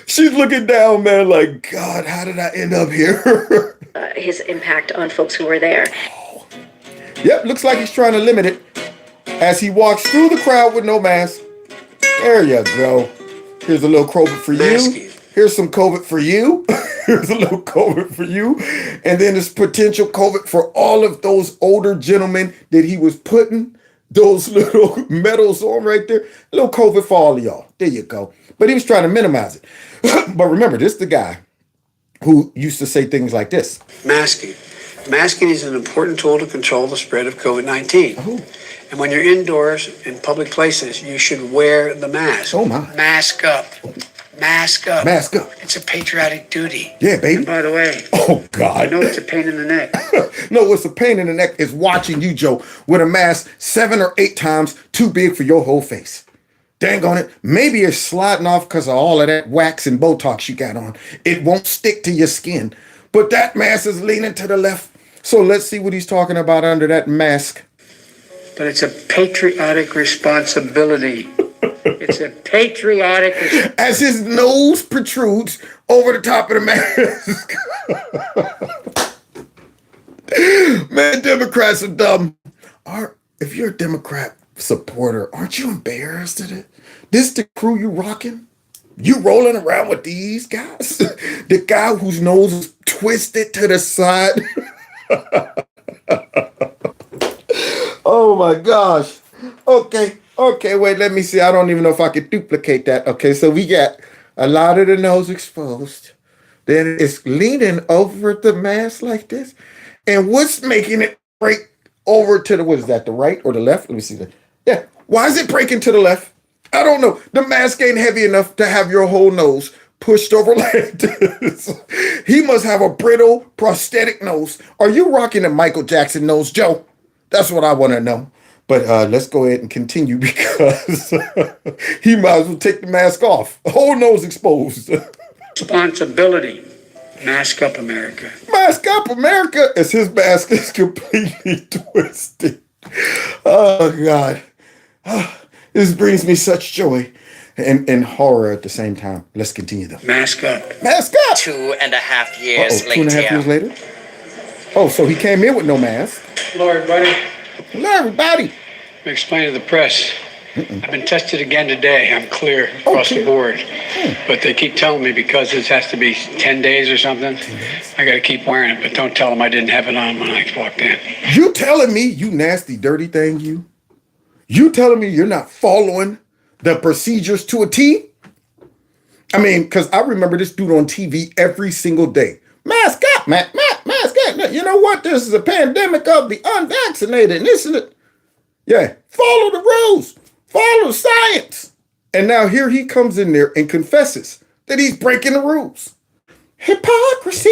She's looking down, man, like, God, how did I end up here? His impact on folks who were there. Oh. Yep, looks like he's trying to limit it as he walks through the crowd with no mask. There you go. Here's a little COVID for you. Here's some COVID for you. Here's a little COVID for you. And then there's potential COVID for all of those older gentlemen that he was putting those little medals on right there. A little COVID for all of y'all. There you go. But he was trying to minimize it. But remember, this is the guy who used to say things like this. Masking. Masking is an important tool to control the spread of COVID-19. Oh. And when you're indoors in public places, you should wear the mask. Oh, my. Mask up. Mask up. Mask up. It's a patriotic duty. Yeah, baby. And by the way, oh, God. I know it's a pain in the neck. No, what's a pain in the neck is watching you, Joe, with a mask 7 or 8 times too big for your whole face. Dang on it. Maybe it's sliding off because of all of that wax and Botox you got on. It won't stick to your skin. But that mask is leaning to the left. So let's see what he's talking about under that mask. But it's a patriotic responsibility. It's a patriotic... As his nose protrudes over the top of the mask. Man, Democrats are dumb. If you're a Democrat supporter, aren't you embarrassed at it? This the crew you rocking? You rolling around with these guys? The guy whose nose is twisted to the side. Oh my gosh. Okay, wait, let me see. I don't even know if I could duplicate that. Okay, so we got a lot of the nose exposed. Then it's leaning over the mask like this. And what's making it break over to the, what is that, the right or the left? Let me see that. Yeah, why is it breaking to the left? I don't know. The mask ain't heavy enough to have your whole nose pushed over like this. He must have a brittle prosthetic nose. Are you rocking a Michael Jackson nose, Joe? That's what I want to know. But let's go ahead and continue because he might as well take the mask off. Whole nose exposed. Responsibility. Mask up, America. Mask up, America, as his mask is completely twisted. Oh, God. This brings me such joy and horror at the same time. Let's continue, though. Mask up. Mask up! 2.5 years Uh-oh, 2.5 years later? Oh, so he came in with no mask. Hello, everybody. Hello, everybody. I'm explaining to the press. I've been tested again today. I'm clear across the board. But they keep telling me because this has to be 10 days or something, I got to keep wearing it. But don't tell them I didn't have it on when I walked in. You telling me, you nasty, dirty thing, you? You telling me you're not following the procedures to a T? I mean, because I remember this dude on TV every single day. Mask up, mask up. You know what? This is a pandemic of the unvaccinated. And this is it. Yeah, follow the rules. Follow the science. And now here he comes in there and confesses that he's breaking the rules. Hypocrisy.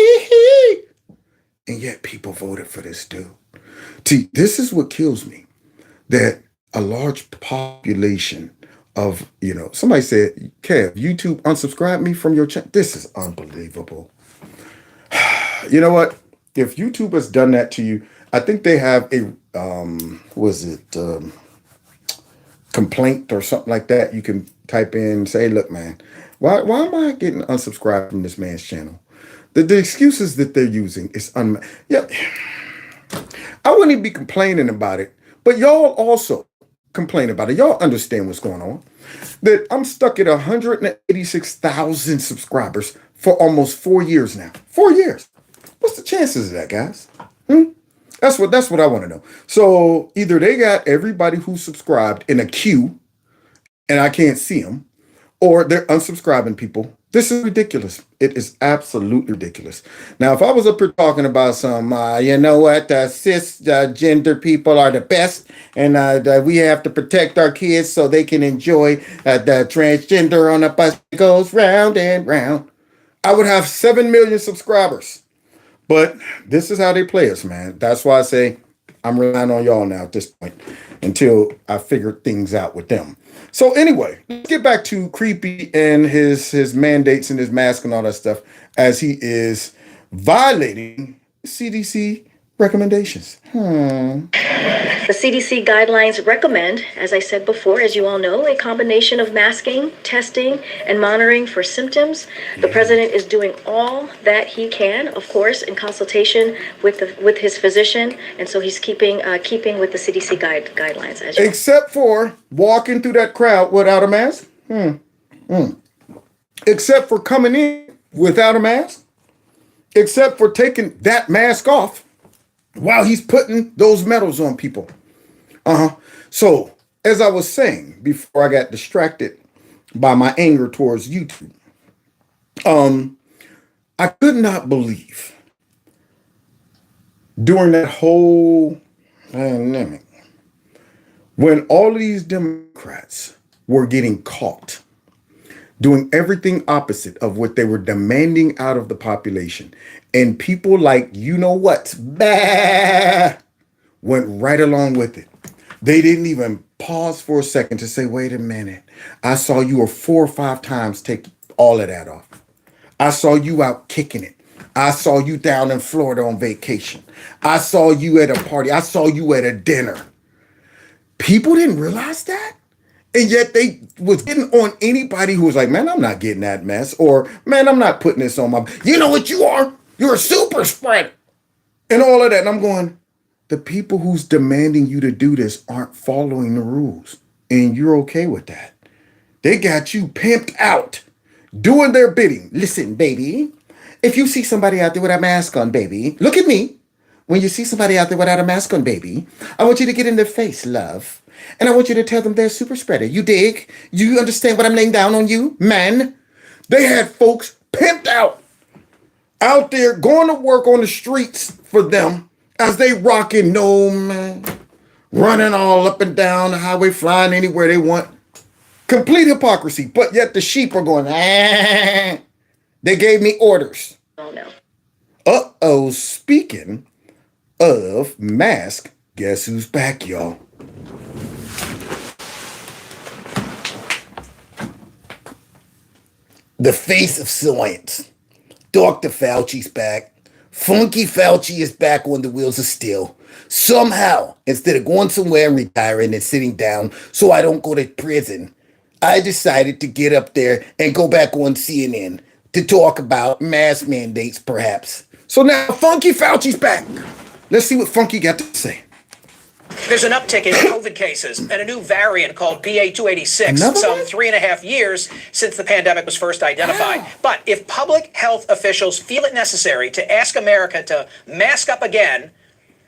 And yet people voted for this dude. See, this is what kills me. That a large population of, somebody said, Kev, YouTube unsubscribe me from your channel. This is unbelievable. You know what? If YouTube has done that to you, I think they have a, complaint or something like that. You can type in, say, look, man, why am I getting unsubscribed from this man's channel? The excuses that they're using is I wouldn't even be complaining about it, but y'all also complain about it. Y'all understand what's going on. That I'm stuck at 186,000 subscribers for almost 4 years now. 4 years. What's the chances of that, guys? That's what I want to know. So either they got everybody who's subscribed in a queue and I can't see them, or they're unsubscribing people. This is ridiculous. It is absolutely ridiculous. Now, if I was up here talking about some, cisgender people are the best, and we have to protect our kids so they can enjoy the transgender on a bus that goes round and round, I would have 7 million subscribers. But this is how they play us, man. That's why I say I'm relying on y'all now at this point until I figure things out with them. So anyway, let's get back to Creepy and his mandates and his mask and all that stuff as he is violating CDC recommendations. The CDC guidelines recommend, as I said before, as you all know, a combination of masking, testing, and monitoring for symptoms. The president is doing all that he can, of course, in consultation with his physician, and so he's keeping with the CDC guidelines. As you know. Except for walking through that crowd without a mask. Except for coming in without a mask. Except for taking that mask off while he's putting those medals on people. So, as I was saying before I got distracted by my anger towards YouTube, I could not believe during that whole pandemic when all of these Democrats were getting caught doing everything opposite of what they were demanding out of the population. And people like, went right along with it. They didn't even pause for a second to say, wait a minute. I saw you 4 or 5 times take all of that off. I saw you out kicking it. I saw you down in Florida on vacation. I saw you at a party. I saw you at a dinner. People didn't realize that. And yet they was getting on anybody who was like, man, I'm not getting that mess. Or, man, I'm not putting this on my... You know what you are? You're a super spreader. And all of that. And I'm going, the people who's demanding you to do this aren't following the rules. And you're okay with that. They got you pimped out, doing their bidding. Listen, baby, if you see somebody out there with a mask on, baby, look at me. When you see somebody out there without a mask on, baby, I want you to get in their face, love. And I want you to tell them they're a super spreader. You dig? You understand what I'm laying down on you, man? They had folks pimped out there going to work on the streets for them as they rocking, no, man, running all up and down the highway, flying anywhere they want. Complete hypocrisy. But yet the sheep are going, They gave me orders. Oh, no. Speaking of mask, guess who's back, y'all? the face of science. Dr. Fauci's back. Funky Fauci is back on the wheels of steel. Somehow, instead of going somewhere and retiring and sitting down so I don't go to prison, I decided to get up there and go back on CNN to talk about mask mandates, perhaps. So now Funky Fauci's back. Let's see what Funky got to say. There's an uptick in COVID cases and a new variant called BA286, some 3.5 years since the pandemic was first identified. Wow. But if public health officials feel it necessary to ask America to mask up again,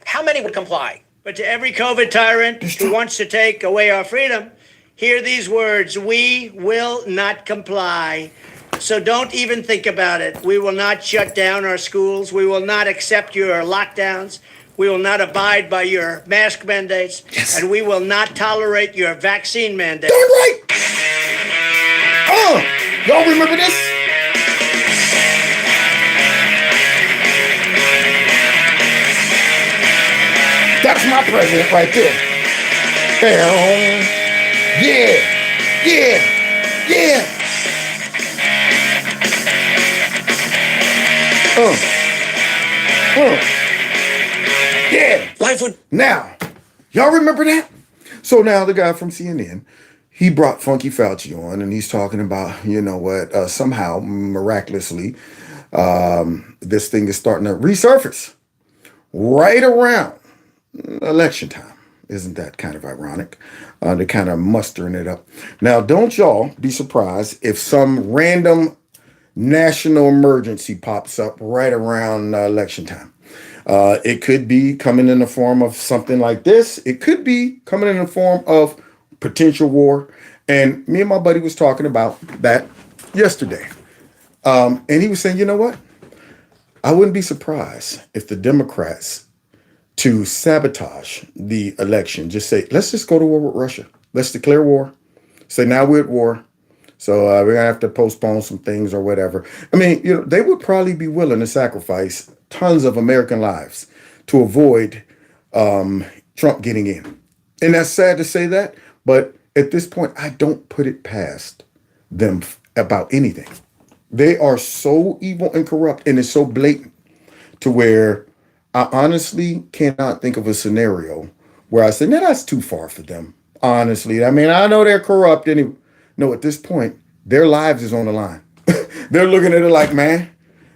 how many would comply? But to every COVID tyrant who wants to take away our freedom, hear these words: we will not comply. So don't even think about it. We will not shut down our schools. We will not accept your lockdowns. We will not abide by your mask mandates. Yes. And we will not tolerate your vaccine mandates. Damn right. Y'all remember this? That's my president right there. Yeah. Yeah. Life would. Now, y'all remember that? So now the guy from CNN, he brought Funky Fauci on, and he's talking about, you know what, somehow, miraculously, this thing is starting to resurface right around election time. Isn't that kind of ironic? They're kind of mustering it up. Now, don't y'all be surprised if some random national emergency pops up right around election time. It could be coming in the form of something like this. It could be coming in the form of potential war. And me and my buddy was talking about that yesterday. And he was saying, you know what? I wouldn't be surprised if the Democrats, to sabotage the election, just say, let's just go to war with Russia. Let's declare war. Say, now we're at war. So we're going to have to postpone some things or whatever. I mean, you know, they would probably be willing to sacrifice tons of American lives to avoid Trump getting in. And that's sad to say that, but at this point, I don't put it past them about anything. They are so evil and corrupt, and it's so blatant to where I honestly cannot think of a scenario where I say, no, that's too far for them. Honestly, I mean, I know they're corrupt. No, at this point, their lives is on the line. They're looking at it like, man,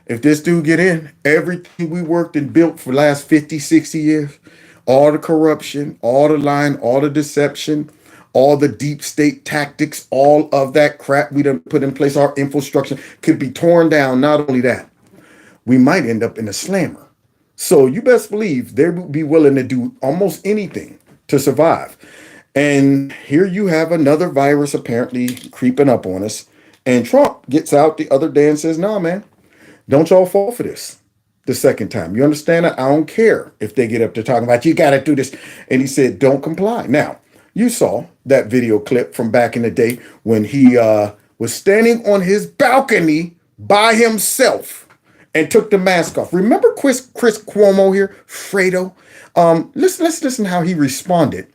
if this dude get in, everything we worked and built for the last 50, 60 years, all the corruption, all the lying, all the deception, all the deep state tactics, all of that crap we done put in place, our infrastructure could be torn down. Not only that, we might end up in a slammer. So you best believe they would be willing to do almost anything to survive. And here you have another virus apparently creeping up on us. And Trump gets out the other day and says, no, man, don't y'all fall for this the second time. You understand that? I don't care if they get up to talking about, you got to do this. And he said, don't comply. Now, you saw that video clip from back in the day when he was standing on his balcony by himself and took the mask off. Remember Chris Cuomo here, Fredo? Let's listen how he responded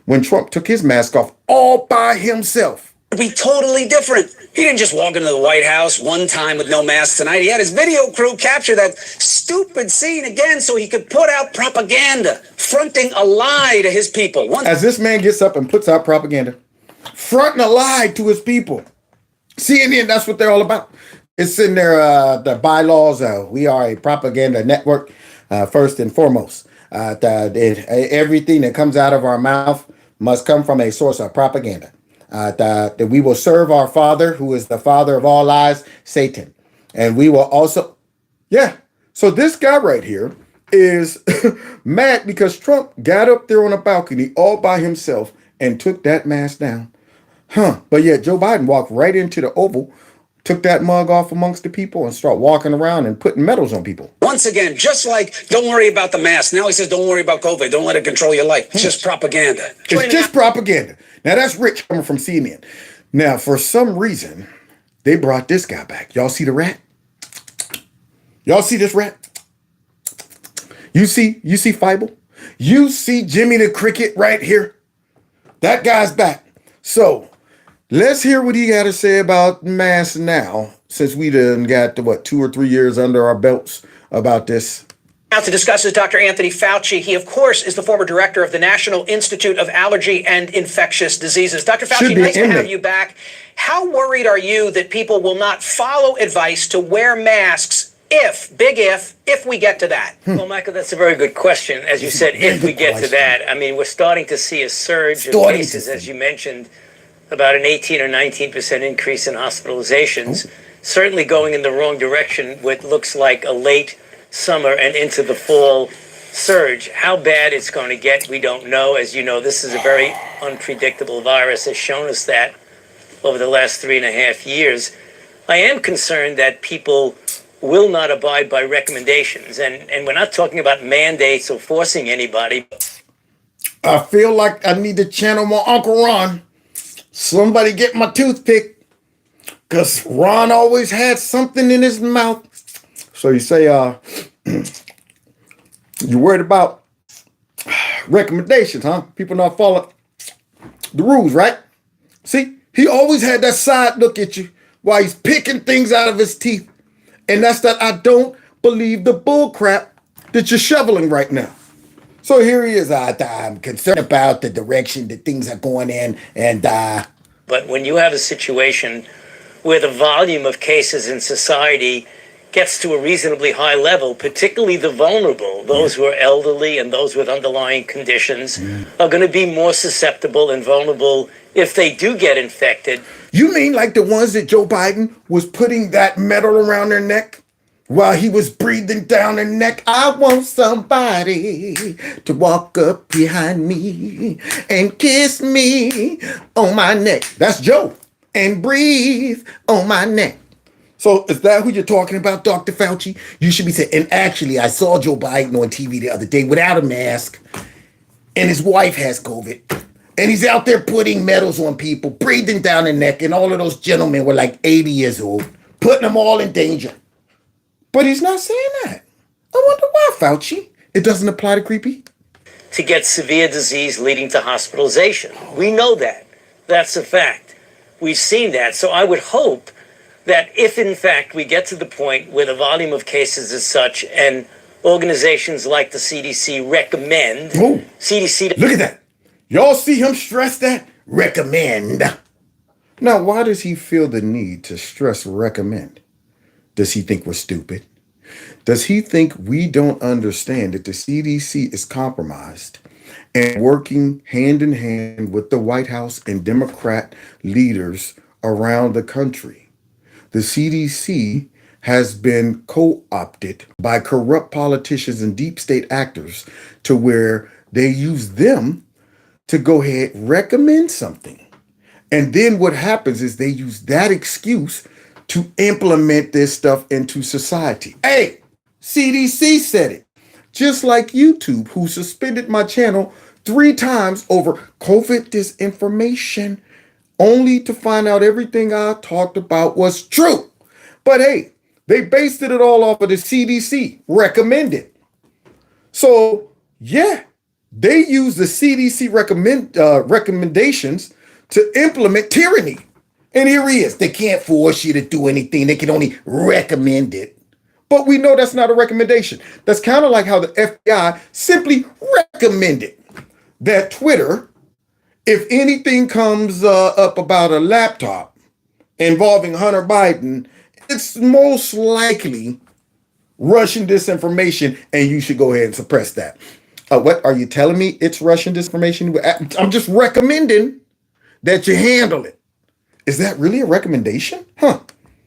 when Trump took his mask off all by himself. Be totally different. He didn't just walk into the White House one time with no mask tonight. He had his video crew capture that stupid scene again so he could put out propaganda, fronting a lie to his people. As this man gets up and puts out propaganda, fronting a lie to his people. CNN, that's what they're all about. It's in their the bylaws. We are a propaganda network, first and foremost. Everything that comes out of our mouth must come from a source of propaganda. That we will serve our father, who is the father of all lies, Satan. And we will also, So this guy right here is mad because Trump got up there on a balcony all by himself and took that mask down. But yet Joe Biden walked right into the Oval, took that mug off amongst the people and start walking around and putting medals on people. Once again, just like, don't worry about the mask. Now he says, don't worry about COVID. Don't let it control your life. It's just propaganda. It's just propaganda. Now that's rich coming from CNN. Now, for some reason, they brought this guy back. Y'all see the rat? Y'all see this rat? You see Feibel? You see Jimmy the Cricket right here? That guy's back. So let's hear what he got to say about masks now, since we done got the, 2 or 3 years under our belts about this. Now to discuss is Dr. Anthony Fauci. He, of course, is the former director of the National Institute of Allergy and Infectious Diseases. Dr. Fauci, nice to have you back. How worried are you that people will not follow advice to wear masks if we get to that? Well, Michael, that's a very good question. As you said, if we get to that, I mean, we're starting to see a surge of cases, as you mentioned, about an 18 or 19% increase in hospitalizations, certainly going in the wrong direction with looks like a late summer and into the fall surge. How bad it's going to get, we don't know. As you know, this is a very unpredictable virus, has shown us that over the last 3.5 years. I am concerned that people will not abide by recommendations. And we're not talking about mandates or forcing anybody. I feel like I need to channel my Uncle Ron. Somebody get my toothpick. Because Ron always had something in his mouth. So you say, you're worried about recommendations, huh? People not following the rules, right? See, he always had that side look at you while he's picking things out of his teeth. And that's that I don't believe the bull crap that you're shoveling right now. So here he is. I'm concerned about the direction that things are going in. And But when you have a situation where the volume of cases in society gets to a reasonably high level, particularly the vulnerable, those who are elderly and those with underlying conditions are going to be more susceptible and vulnerable if they do get infected. You mean like the ones that Joe Biden was putting that metal around their neck while he was breathing down their neck? I want somebody to walk up behind me and kiss me on my neck. That's Joe. And breathe on my neck. So is that who you're talking about, Dr. Fauci? You should be saying, and actually, I saw Joe Biden on TV the other day without a mask, and his wife has COVID, and he's out there putting medals on people, breathing down their neck, and all of those gentlemen were like 80 years old, putting them all in danger. But he's not saying that. I wonder why, Fauci. It doesn't apply to creepy? To get severe disease leading to hospitalization. We know that. That's a fact. We've seen that. So I would hope that if, in fact, we get to the point where the volume of cases is such and organizations like the CDC recommend... CDC... Look at that. Y'all see him stress that? Recommend. Now, why does he feel the need to stress recommend? Does he think we're stupid? Does he think we don't understand that the CDC is compromised and working hand in hand with the White House and Democrat leaders around the country? The CDC has been co-opted by corrupt politicians and deep state actors to where they use them to go ahead and recommend something. And then what happens is they use that excuse to implement this stuff into society. Hey, CDC said it. Just like YouTube, who suspended my channel 3 times over COVID disinformation, only to find out everything I talked about was true. But hey, they based it all off of the CDC recommended. So yeah, they use the CDC recommendations to implement tyranny. And here he is. They can't force you to do anything. They can only recommend it. But we know that's not a recommendation. That's kind of like how the FBI simply recommended that Twitter, if anything comes up about a laptop involving Hunter Biden, it's most likely Russian disinformation, and you should go ahead and suppress that. What are you telling me? It's Russian disinformation? I'm just recommending that you handle it. Is that really a recommendation? Huh?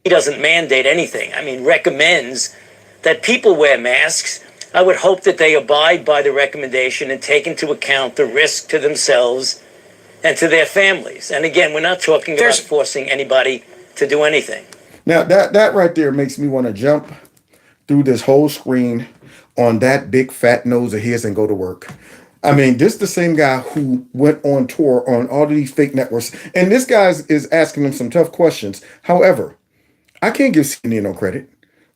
He doesn't mandate anything. I mean, recommends that people wear masks. I would hope that they abide by the recommendation and take into account the risk to themselves and to their families. And again, we're not talking about forcing anybody to do anything. Now, that right there makes me want to jump through this whole screen on that big fat nose of his and go to work. I mean, this is the same guy who went on tour on all of these fake networks. And this guy is asking them some tough questions. However, I can't give CNN no credit.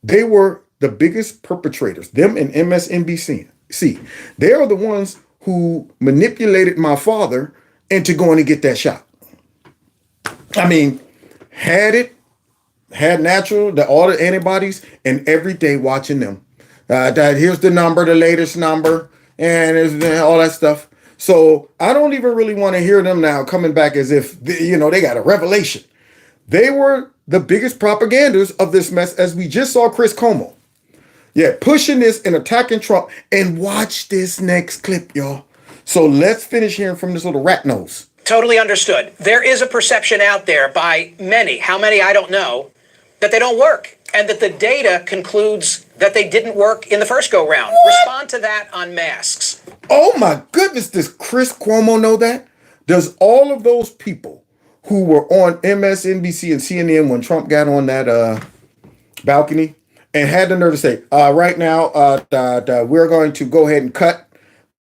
They were the biggest perpetrators, them and MSNBC. See, they are the ones who manipulated my father into going to get that shot. I mean, had it had all the antibodies, and every day watching them. That here's the number, the latest number, and all that stuff. So I don't even really want to hear them now coming back as if they got a revelation. They were the biggest propagandists of this mess, as we just saw Chris Cuomo. Yeah, pushing this and attacking Trump. And watch this next clip, y'all. So let's finish hearing from this little rat nose. Totally understood. There is a perception out there by many, how many I don't know, that they don't work, and that the data concludes that they didn't work in the first go round. Respond to that on masks. Oh my goodness, does Chris Cuomo know that? Does all of those people who were on MSNBC and CNN when Trump got on that balcony and had the nerve to say, right now, we're going to go ahead and cut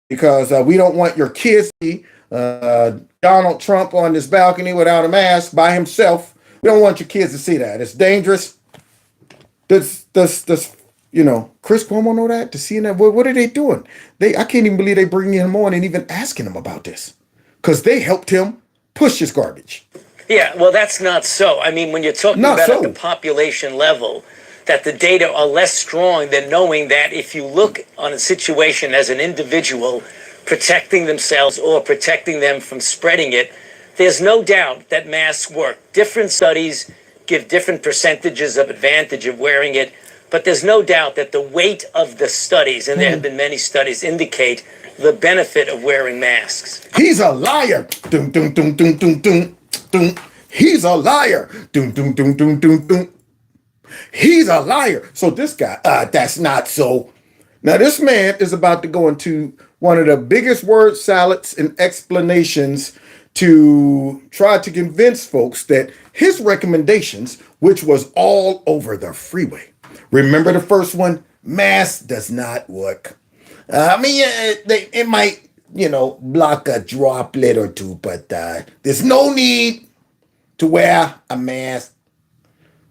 because we don't want your kids to see Donald Trump on this balcony without a mask by himself. We don't want your kids to see that. It's dangerous. Does Chris Cuomo know that? To see that? What are they doing? I can't even believe they bringing him on and even asking him about this, because they helped him push this garbage. Yeah, well, that's not so. I mean, when you're talking about at the population level, that the data are less strong than knowing that if you look on a situation as an individual protecting themselves or protecting them from spreading it, there's no doubt that masks work. Different studies give different percentages of advantage of wearing it, but there's no doubt that the weight of the studies, and there have been many studies, indicate the benefit of wearing masks. He's a liar. Dum, dum, dum, dum, dum, dum, dum. He's a liar. Dum, dum, dum, dum, dum, dum. He's a liar. So this guy, that's not so. Now this man is about to go into one of the biggest word salads and explanations to try to convince folks that his recommendations, which was all over the freeway. Remember the first one? Mask does not work. It might, block a droplet or two, but there's no need to wear a mask.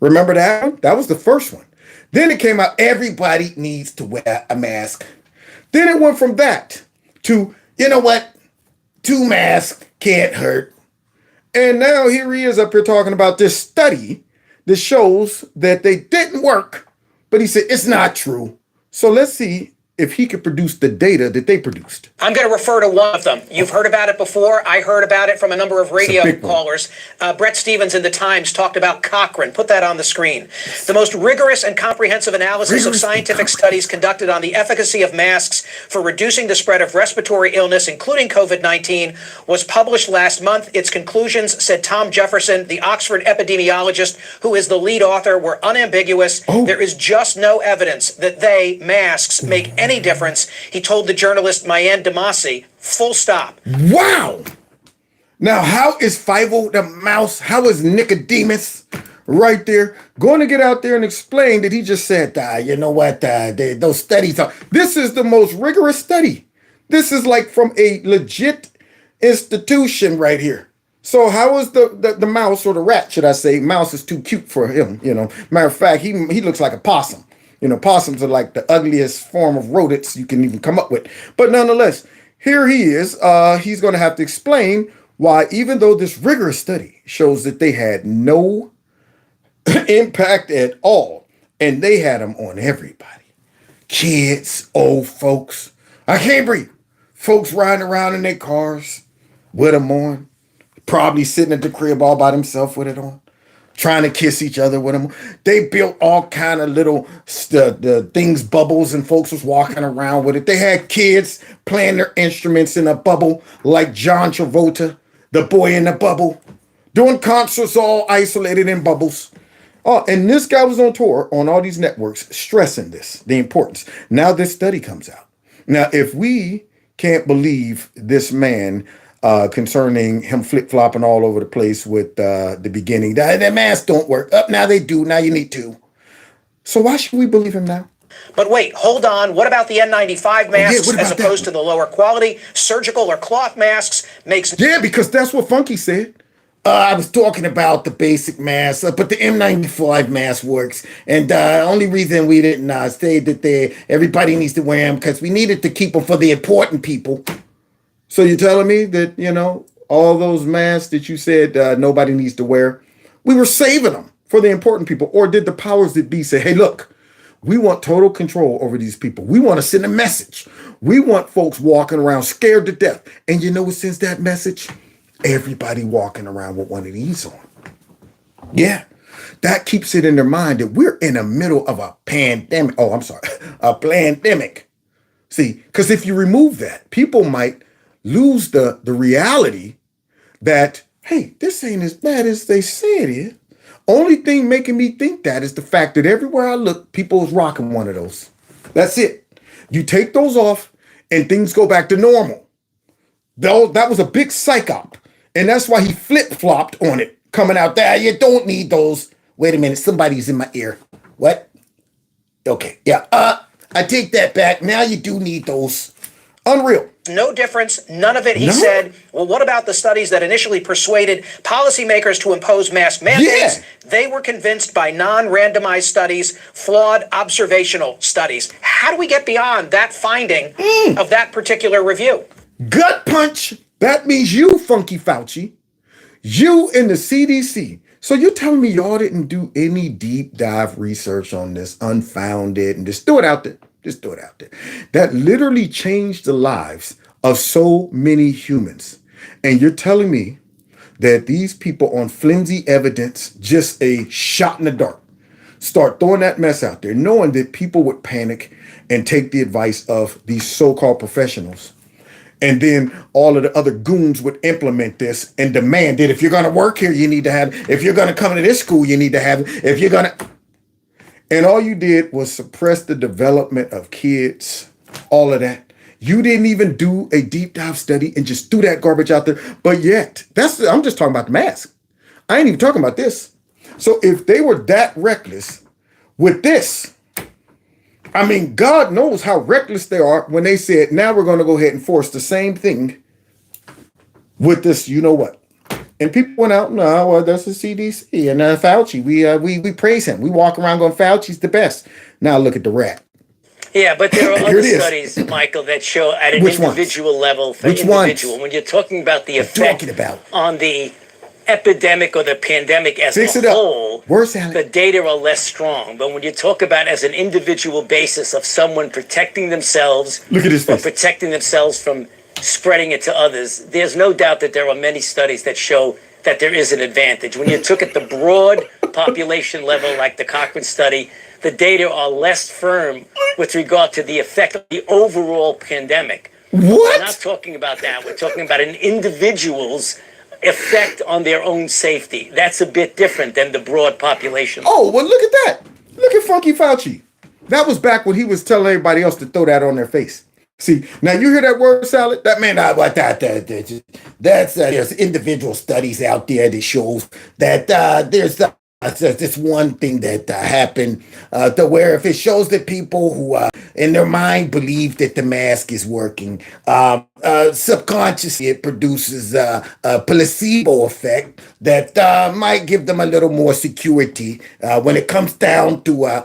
Remember that one? That was the first one. Then it came out, everybody needs to wear a mask. Then it went from that to, 2 masks can't hurt. And now here he is up here talking about this study that shows that they didn't work, but he said it's not true. So let's see if he could produce the data that they produced. I'm going to refer to one of them. You've heard about it before. I heard about it from a number of radio callers. Brett Stevens in the Times talked about Cochrane. Put that on the screen. The most rigorous and comprehensive analysis of scientific studies conducted on the efficacy of masks for reducing the spread of respiratory illness, including COVID-19, was published last month. Its conclusions, said Tom Jefferson, the Oxford epidemiologist who is the lead author, were unambiguous. There is just no evidence that masks, make any difference, he told the journalist Mayan Damasi, full stop. Wow! Now, how is Fivo the mouse, how is Nicodemus right there going to get out there and explain that he just said, those studies are, this is the most rigorous study. This is like from a legit institution right here. So how is the mouse, or the rat, should I say? Mouse is too cute for him, Matter of fact, he looks like a possum. Possums are like the ugliest form of rodents you can even come up with. But nonetheless, here he is. He's going to have to explain why, even though this rigorous study shows that they had no impact at all, and they had them on everybody. Kids, old folks. I can't breathe. Folks riding around in their cars with them on. Probably sitting at the crib all by themselves with it on. Trying to kiss each other with them. They built all kind of little the things, bubbles, and folks was walking around with it. They had kids playing their instruments in a bubble, like John Travolta, the boy in the bubble, doing concerts all isolated in bubbles. Oh, and this guy was on tour on all these networks stressing this, the importance. Now this study comes out. Now, if we can't believe this man concerning him flip-flopping all over the place with the beginning. The masks don't work. Now they do. Now you need to. So why should we believe him now? But wait, hold on. What about the N95 masks as opposed to the lower quality surgical or cloth masks? Yeah, because that's what Funky said. I was talking about the basic mask, but the M95 mask works. And the only reason we didn't say that everybody needs to wear them because we needed to keep them for the important people. So you're telling me that, all those masks that you said nobody needs to wear, we were saving them for the important people? Or did the powers that be say, hey, look, we want total control over these people. We want to send a message. We want folks walking around scared to death. And you know what sends that message? Everybody walking around with one of these on. Yeah. That keeps it in their mind that we're in the middle of a pandemic. Oh, I'm sorry. A pandemic. See, because if you remove that, people might lose the reality that, hey, this ain't as bad as they say it is. Only thing making me think that is the fact that everywhere I look, people is rocking one of those. That's it. You take those off and things go back to normal. That was a big psych op. And that's why he flip-flopped on it, coming out there. You don't need those. Wait a minute, somebody's in my ear. What? Okay, yeah. I take that back. Now you do need those. Unreal. No difference, none of it. He said, well, what about the studies that initially persuaded policymakers to impose mask mandates? Yeah. They were convinced by non-randomized studies, flawed observational studies. How do we get beyond that finding of that particular review? Gut punch. That means you, Funky Fauci. You in the CDC. So you're telling me y'all didn't do any deep dive research on this, unfounded, and just throw it out there. Just throw it out there. That literally changed the lives of so many humans. And you're telling me that these people on flimsy evidence, just a shot in the dark, start throwing that mess out there, knowing that people would panic and take the advice of these so-called professionals. And then all of the other goons would implement this and demand that if you're going to work here, you need to have, if you're going to come to this school, you need to have, if you're going to. And all you did was suppress the development of kids, all of that. You didn't even do a deep dive study and just threw that garbage out there. But yet, I'm just talking about the mask. I ain't even talking about this. So if they were that reckless with this, I mean, God knows how reckless they are when they said, now we're going to go ahead and force the same thing with this, you know what? And people went out, no, well, that's the CDC and Fauci. We praise him. We walk around going, Fauci's the best. Now look at the rat. Yeah, but there are other studies, Michael, that show at an individual level for individual. When you're talking about the effect on the epidemic or the pandemic as a whole, the data are less strong. But when you talk about as an individual basis of someone protecting themselves or protecting themselves from spreading it to others, there's no doubt that there are many studies that show that there is an advantage. When you took at the broad population level, like the Cochrane study, the data are less firm with regard to the effect of the overall pandemic. We're not talking about that. We're talking about an individual's effect on their own safety. That's a bit different than the broad population. Oh, well, look at that. Look at Funky Fauci. That was back when he was telling everybody else to throw that on their face. See, now you hear that word salad? That man, there's individual studies out there that shows that there's this one thing that happened to where if it shows that people who in their mind believe that the mask is working, subconsciously it produces a placebo effect that might give them a little more security when it comes down to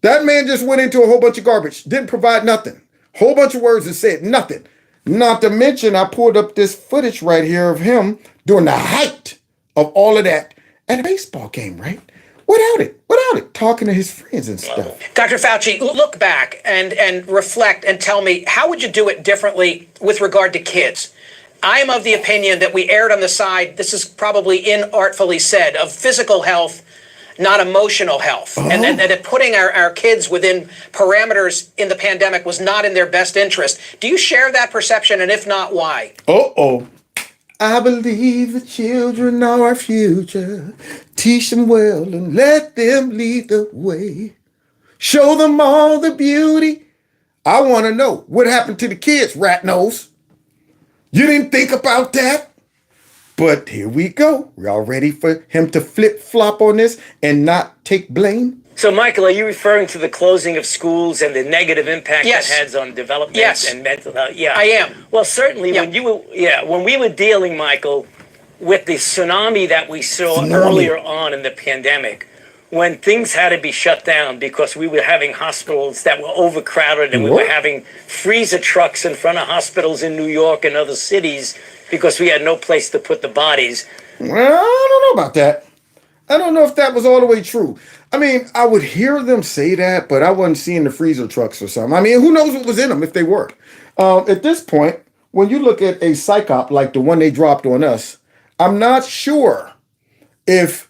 that man just went into a whole bunch of garbage, didn't provide nothing. Whole bunch of words and said nothing. Not to mention, I pulled up this footage right here of him during the height of all of that at a baseball game, right? Without it, talking to his friends and stuff. Dr. Fauci, look back and reflect and tell me, how would you do it differently with regard to kids? I am of the opinion that we erred on the side, this is probably inartfully said, of physical health, not emotional health. And that putting our kids within parameters in the pandemic was not in their best interest. Do you share that perception? And if not, why? I believe the children are our future. Teach them well and let them lead the way. Show them all the beauty. I want to know what happened to the kids, rat nose. You didn't think about that? But here we go. We're all ready for him to flip-flop on this and not take blame. So, Michael, are you referring to the closing of schools and the negative impact that has on development and mental health? Yeah, I am. Well, certainly when we were dealing, Michael, with the tsunami that we saw earlier on in the pandemic, when things had to be shut down because we were having hospitals that were overcrowded and we were having freezer trucks in front of hospitals in New York and other cities because we had no place to put the bodies. Well, I don't know about that. I don't know if that was all the way true. I mean, I would hear them say that, but I wasn't seeing the freezer trucks or something. I mean, who knows what was in them if they were. At this point, when you look at a psyop like the one they dropped on us, I'm not sure if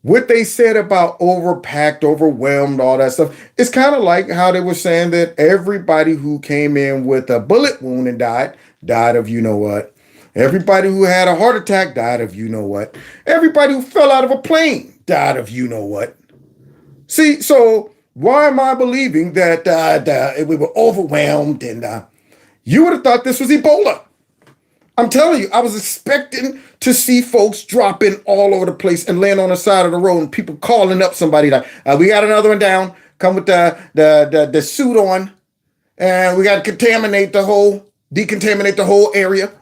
what they said about overpacked, overwhelmed, all that stuff, it's kind of like how they were saying that everybody who came in with a bullet wound and died of you know what. Everybody who had a heart attack died of you know what. Everybody who fell out of a plane died of you know what. See, so why am I believing that we were overwhelmed and you would have thought this was Ebola? I'm telling you, I was expecting to see folks dropping all over the place and laying on the side of the road and people calling up somebody like, we got another one down, come with the suit on, and we got to decontaminate the whole area.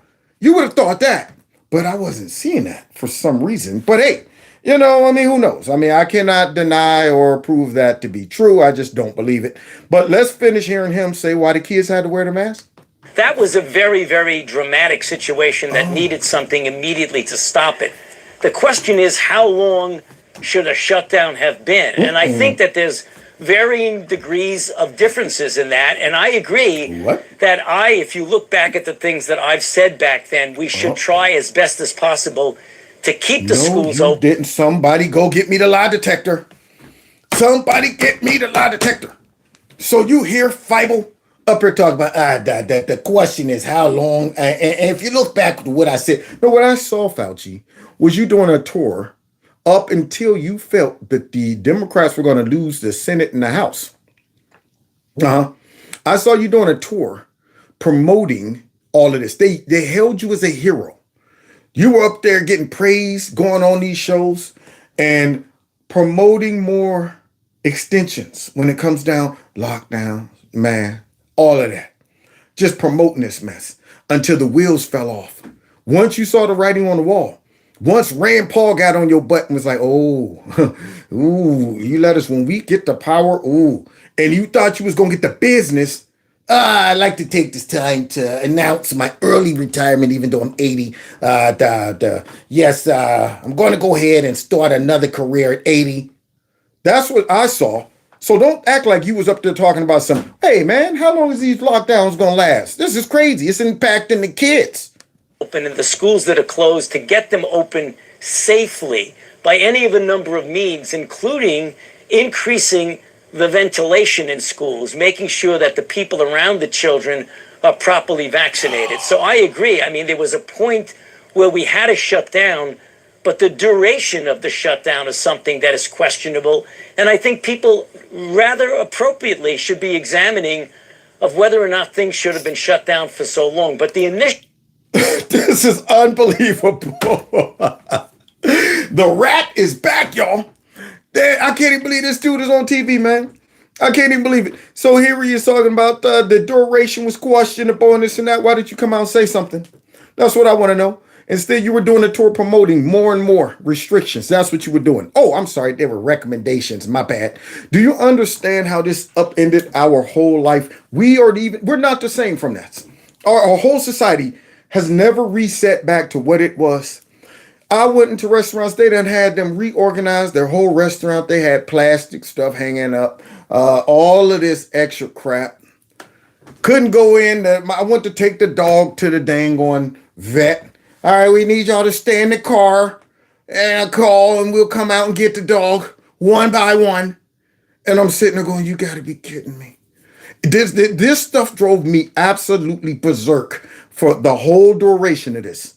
You would have thought that, but I wasn't seeing that for some reason. But hey, you know, I mean, who knows? I mean, I cannot deny or prove that to be true. I just don't believe it. But let's finish hearing him say why the kids had to wear the mask. That was a very, very dramatic situation that needed something immediately to stop it. The question is, how long should a shutdown have been? And I think that there's varying degrees of differences in that. And I agree that if you look back at the things that I've said back then, we should try as best as possible to keep the schools open. Didn't somebody go get me the lie detector? Somebody get me the lie detector. So you hear Feibel up here talking about the question is how long, and if you look back to what I said, no, what I saw, Fauci, was you doing a tour up until you felt that the Democrats were going to lose the Senate and the House. I saw you doing a tour promoting all of this. They held you as a hero. You were up there getting praise, going on these shows and promoting more extensions when it comes down lockdown, man. All of that. Just promoting this mess until the wheels fell off. Once you saw the writing on the wall, once Rand Paul got on your butt and was like, oh, ooh, you let us when we get the power, ooh, and you thought you was going to get the business. I'd like to take this time to announce my early retirement, even though I'm 80. Yes, I'm going to go ahead and start another career at 80. That's what I saw. So don't act like you was up there talking about some, hey, man, how long is these lockdowns going to last? This is crazy. It's impacting the kids. Open and the schools that are closed, to get them open safely by any of a number of means, including increasing the ventilation in schools, making sure that the people around the children are properly vaccinated. So I agree. I mean, there was a point where we had to shut down, but the duration of the shutdown is something that is questionable. And I think people rather appropriately should be examining of whether or not things should have been shut down for so long. But the initial... This is unbelievable. The rat is back, y'all. I can't even believe this dude is on TV, man. I can't even believe it. So here he is talking about the duration was questionable and this and that. Why did you come out and say something? That's what I want to know. Instead, you were doing a tour promoting more and more restrictions. That's what you were doing. Oh, I'm sorry. There were recommendations. My bad. Do you understand how this upended our whole life? We're not the same from that. Our whole society has never reset back to what it was. I went into restaurants. They done had them reorganize their whole restaurant. They had plastic stuff hanging up. All of this extra crap. Couldn't go in. I went to take the dog to the dang on vet. All right, we need y'all to stay in the car and call and we'll come out and get the dog one by one. And I'm sitting there going, you got to be kidding me. This stuff drove me absolutely berserk for the whole duration of this.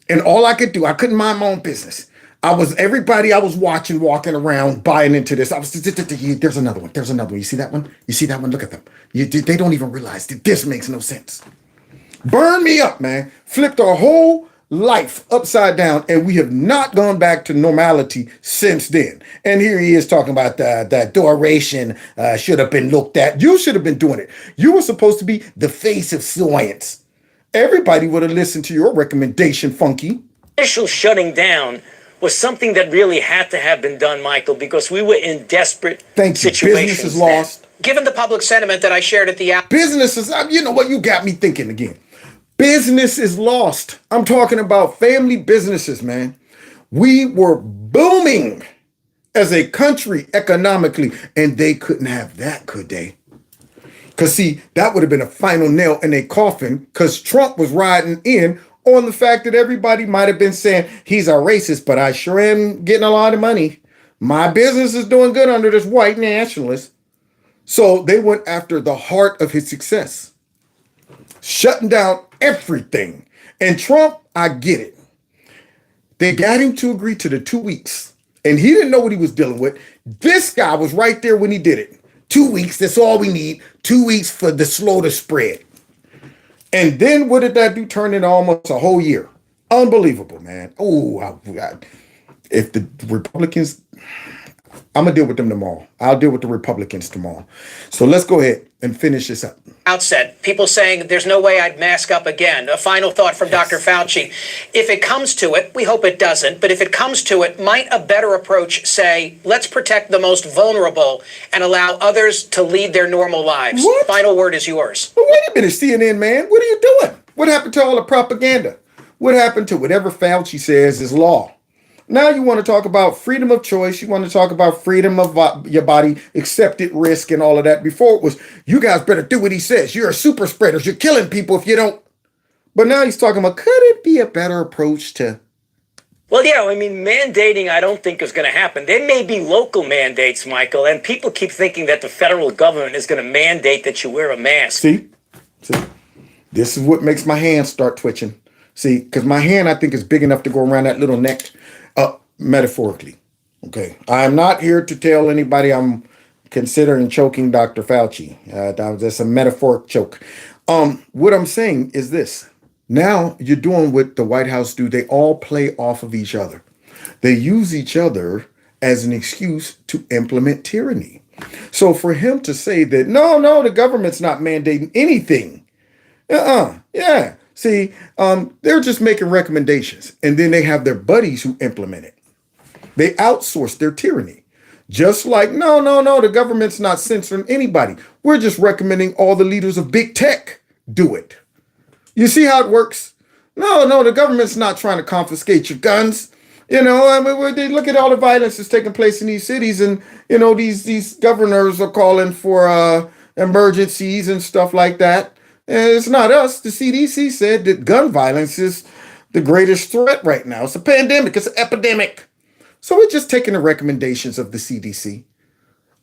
And all I could do, I couldn't mind my own business. Everybody I was watching, walking around, buying into this. There's another one. There's another one. You see that one? You see that one? Look at them. They don't even realize that this makes no sense. Burn me up, man. Flipped our whole life upside down, and we have not gone back to normality since then. And here he is talking about the duration should have been looked at. You should have been doing it. You were supposed to be the face of science. Everybody would have listened to your recommendation, Funky. Initial shutting down was something that really had to have been done, Michael, because we were in desperate situations. Business is lost. Given the public sentiment that I shared at the businesses, you know what? You got me thinking again. Business is lost. I'm talking about family businesses, man. We were booming as a country economically. And they couldn't have that, could they? Because, see, that would have been a final nail in a coffin, because Trump was riding in on the fact that everybody might have been saying he's a racist, but I sure am getting a lot of money. My business is doing good under this white nationalist. So they went after the heart of his success, shutting down everything. And Trump, I get it. They got him to agree to the 2 weeks, and he didn't know what he was dealing with. This guy was right there when he did it. 2 weeks, that's all we need. 2 weeks for the slow to spread. And then what did that do? Turn into almost a whole year. Unbelievable, man. Oh, if the Republicans, I'm going to deal with them tomorrow. I'll deal with the Republicans tomorrow. So let's go ahead and finish this up. Outset, people saying there's no way I'd mask up again. A final thought from Dr. Fauci. If it comes to it, we hope it doesn't, but if it comes to it, might a better approach say, let's protect the most vulnerable and allow others to lead their normal lives? What? Final word is yours. Well, wait a minute, CNN, man. What are you doing? What happened to all the propaganda? What happened to whatever Fauci says is law? Now you want to talk about freedom of choice. You want to talk about freedom of your body, accepted risk and all of that. Before it was, you guys better do what he says. You're a super spreaders. You're killing people if you don't. But now he's talking about, could it be a better approach to? Well, yeah, I mean, mandating I don't think is going to happen. There may be local mandates, Michael, and people keep thinking that the federal government is going to mandate that you wear a mask. See, this is what makes my hands start twitching. See, because my hand, I think, is big enough to go around that little neck. Metaphorically, okay. I'm not here to tell anybody I'm considering choking Dr. Fauci. That's a metaphoric choke. What I'm saying is this. Now you're doing what the White House do. They all play off of each other. They use each other as an excuse to implement tyranny. So for him to say that, no, the government's not mandating anything. Yeah. See, they're just making recommendations, and then they have their buddies who implement it. They outsource their tyranny. Just like, no, the government's not censoring anybody. We're just recommending all the leaders of big tech do it. You see how it works? No, the government's not trying to confiscate your guns. You know, I mean, they look at all the violence that's taking place in these cities, and, you know, these governors are calling for emergencies and stuff like that. And it's not us. The CDC said that gun violence is the greatest threat right now. It's a pandemic. It's an epidemic. So we're just taking the recommendations of the CDC.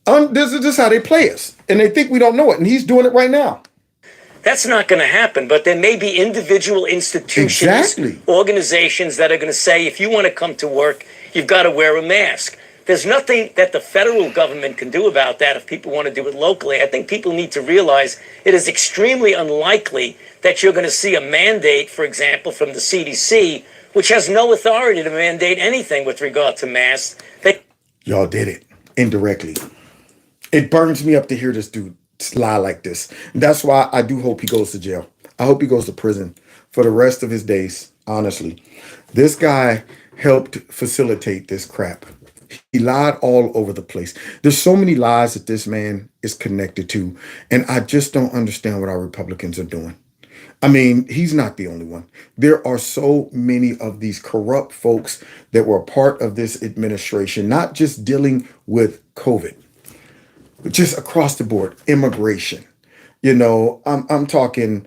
This is how they play us. And they think we don't know it. And he's doing it right now. That's not going to happen. But there may be individual institutions, organizations that are going to say, if you want to come to work, you've got to wear a mask. There's nothing that the federal government can do about that if people want to do it locally. I think people need to realize it is extremely unlikely that you're going to see a mandate, for example, from the CDC, which has no authority to mandate anything with regard to masks. Y'all did it indirectly. It burns me up to hear this dude lie like this. And that's why I do hope he goes to jail. I hope he goes to prison for the rest of his days, honestly. This guy helped facilitate this crap. He lied all over the place. There's so many lies that this man is connected to, and I just don't understand what our Republicans are doing. I mean, he's not the only one. There are so many of these corrupt folks that were a part of this administration, not just dealing with COVID, but just across the board, immigration. You know, I'm talking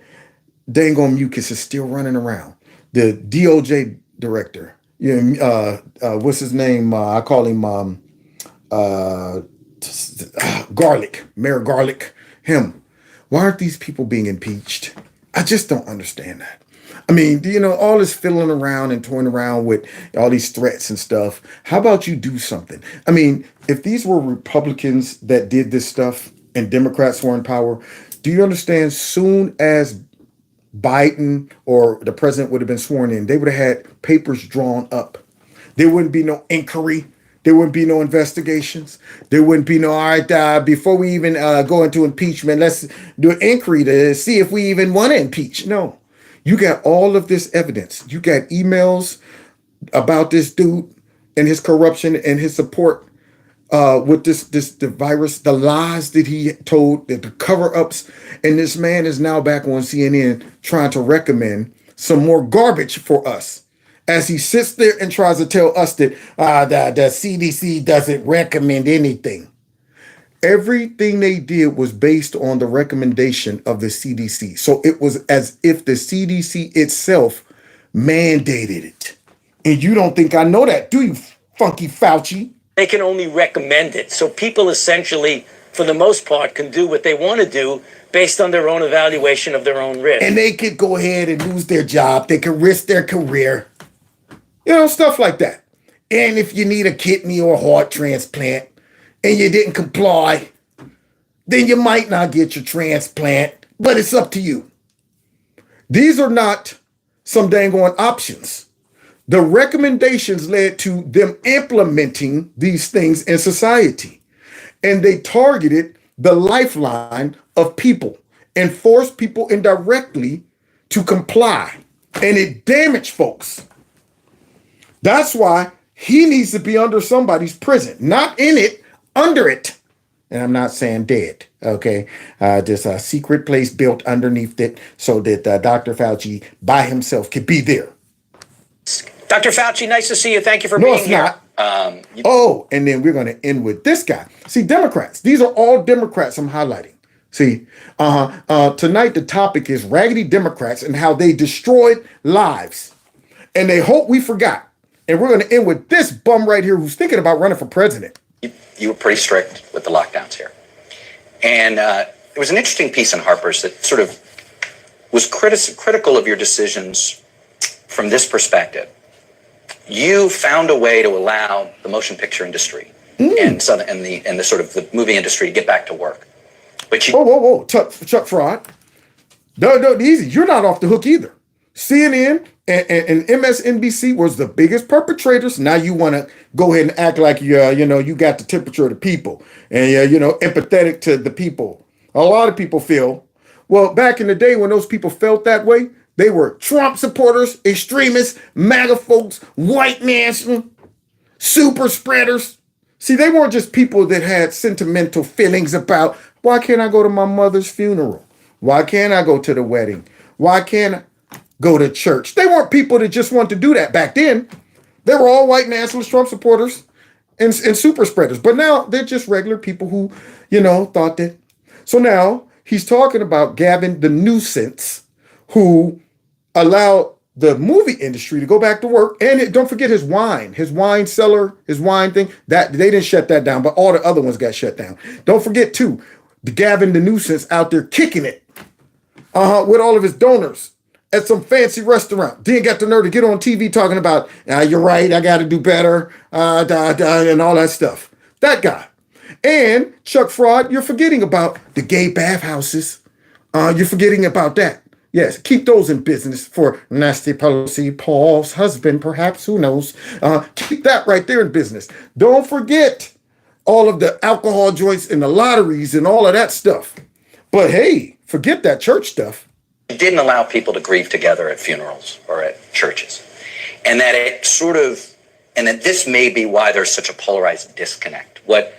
dang on mucus is still running around. The DOJ director, what's his name? I call him Garlic, Mayor Garlic, him. Why aren't these people being impeached? I just don't understand that. I mean, you know, all this fiddling around and toying around with all these threats and stuff. How about you do something? I mean, if these were Republicans that did this stuff and Democrats were in power, do you understand soon as Biden or the president would have been sworn in, they would have had papers drawn up. There wouldn't be no inquiry. There wouldn't be no investigations. There wouldn't be no, all right, before we even go into impeachment, let's do an inquiry to see if we even want to impeach. No, you got all of this evidence. You got emails about this dude and his corruption and his support with the virus, the lies that he told, the cover-ups. And this man is now back on CNN trying to recommend some more garbage for us. as he sits there and tries to tell us that the CDC doesn't recommend anything. Everything they did was based on the recommendation of the CDC. So it was as if the CDC itself mandated it. And you don't think I know that, do you, funky Fauci? They can only recommend it. So people essentially, for the most part, can do what they want to do based on their own evaluation of their own risk. And they could go ahead and lose their job. They could risk their career. You know, stuff like that. And if you need a kidney or heart transplant and you didn't comply, then you might not get your transplant, but it's up to you. These are not some dang on options. The recommendations led to them implementing these things in society. And they targeted the lifeline of people and forced people indirectly to comply. And it damaged folks. That's why he needs to be under somebody's prison, not in it, under it. And I'm not saying dead, okay? There's a secret place built underneath it so that Dr. Fauci by himself could be there. Dr. Fauci, nice to see you. Thank you for being here. Oh, and then we're going to end with this guy. See, Democrats. These are all Democrats I'm highlighting. See, tonight the topic is raggedy Democrats and how they destroyed lives. And they hope we forgot. And we're going to end with this bum right here who's thinking about running for president. You were pretty strict with the lockdowns here. And it was an interesting piece in Harper's that sort of was critical of your decisions from this perspective. You found a way to allow the motion picture industry and the sort of the movie industry to get back to work. But you whoa, Chuck Fraud. No, easy. You're not off the hook either. CNN and MSNBC was the biggest perpetrators. Now you want to go ahead and act like you got the temperature of the people and empathetic to the people. A lot of people feel, well, back in the day when those people felt that way, they were Trump supporters, extremists, MAGA folks, white national, super spreaders. See, they weren't just people that had sentimental feelings about, why can't I go to my mother's funeral? Why can't I go to the wedding? Why can't I go to church? They weren't people that just wanted to do that back then. They were all white nationalist Trump supporters and super spreaders. But now they're just regular people who, thought that. So now he's talking about Gavin the Newsom, who allowed the movie industry to go back to work. And don't forget his wine cellar, his wine thing, that they didn't shut that down, but all the other ones got shut down. Don't forget too, the Gavin the Newsom out there kicking it with all of his donors at some fancy restaurant. Then got the nerve to get on TV talking about, you're right, I got to do better, and all that stuff. That guy. And Chuck Fraud, you're forgetting about the gay bathhouses. You're forgetting about that. Yes, keep those in business for Nasty Pelosi, Paul's husband, perhaps, who knows. Keep that right there in business. Don't forget all of the alcohol joints and the lotteries and all of that stuff. But hey, forget that church stuff. It didn't allow people to grieve together at funerals or at churches. And that that this may be why there's such a polarized disconnect. What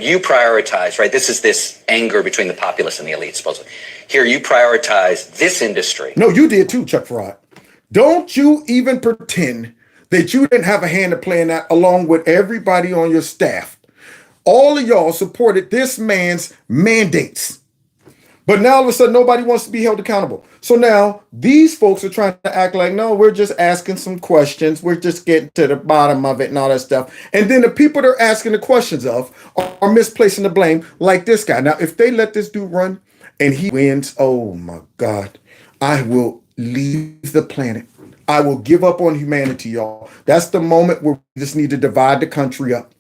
you prioritize, right? This is this anger between the populace and the elite, supposedly. Here, you prioritize this industry. No, you did too, Chuck Fraud. Don't you even pretend that you didn't have a hand to play in that along with everybody on your staff. All of y'all supported this man's mandates. But now all of a sudden, nobody wants to be held accountable. So now these folks are trying to act like, no, we're just asking some questions. We're just getting to the bottom of it and all that stuff. And then the people they're asking the questions of are misplacing the blame like this guy. Now, if they let this dude run and he wins, oh my God, I will leave the planet. I will give up on humanity, y'all. That's the moment where we just need to divide the country up.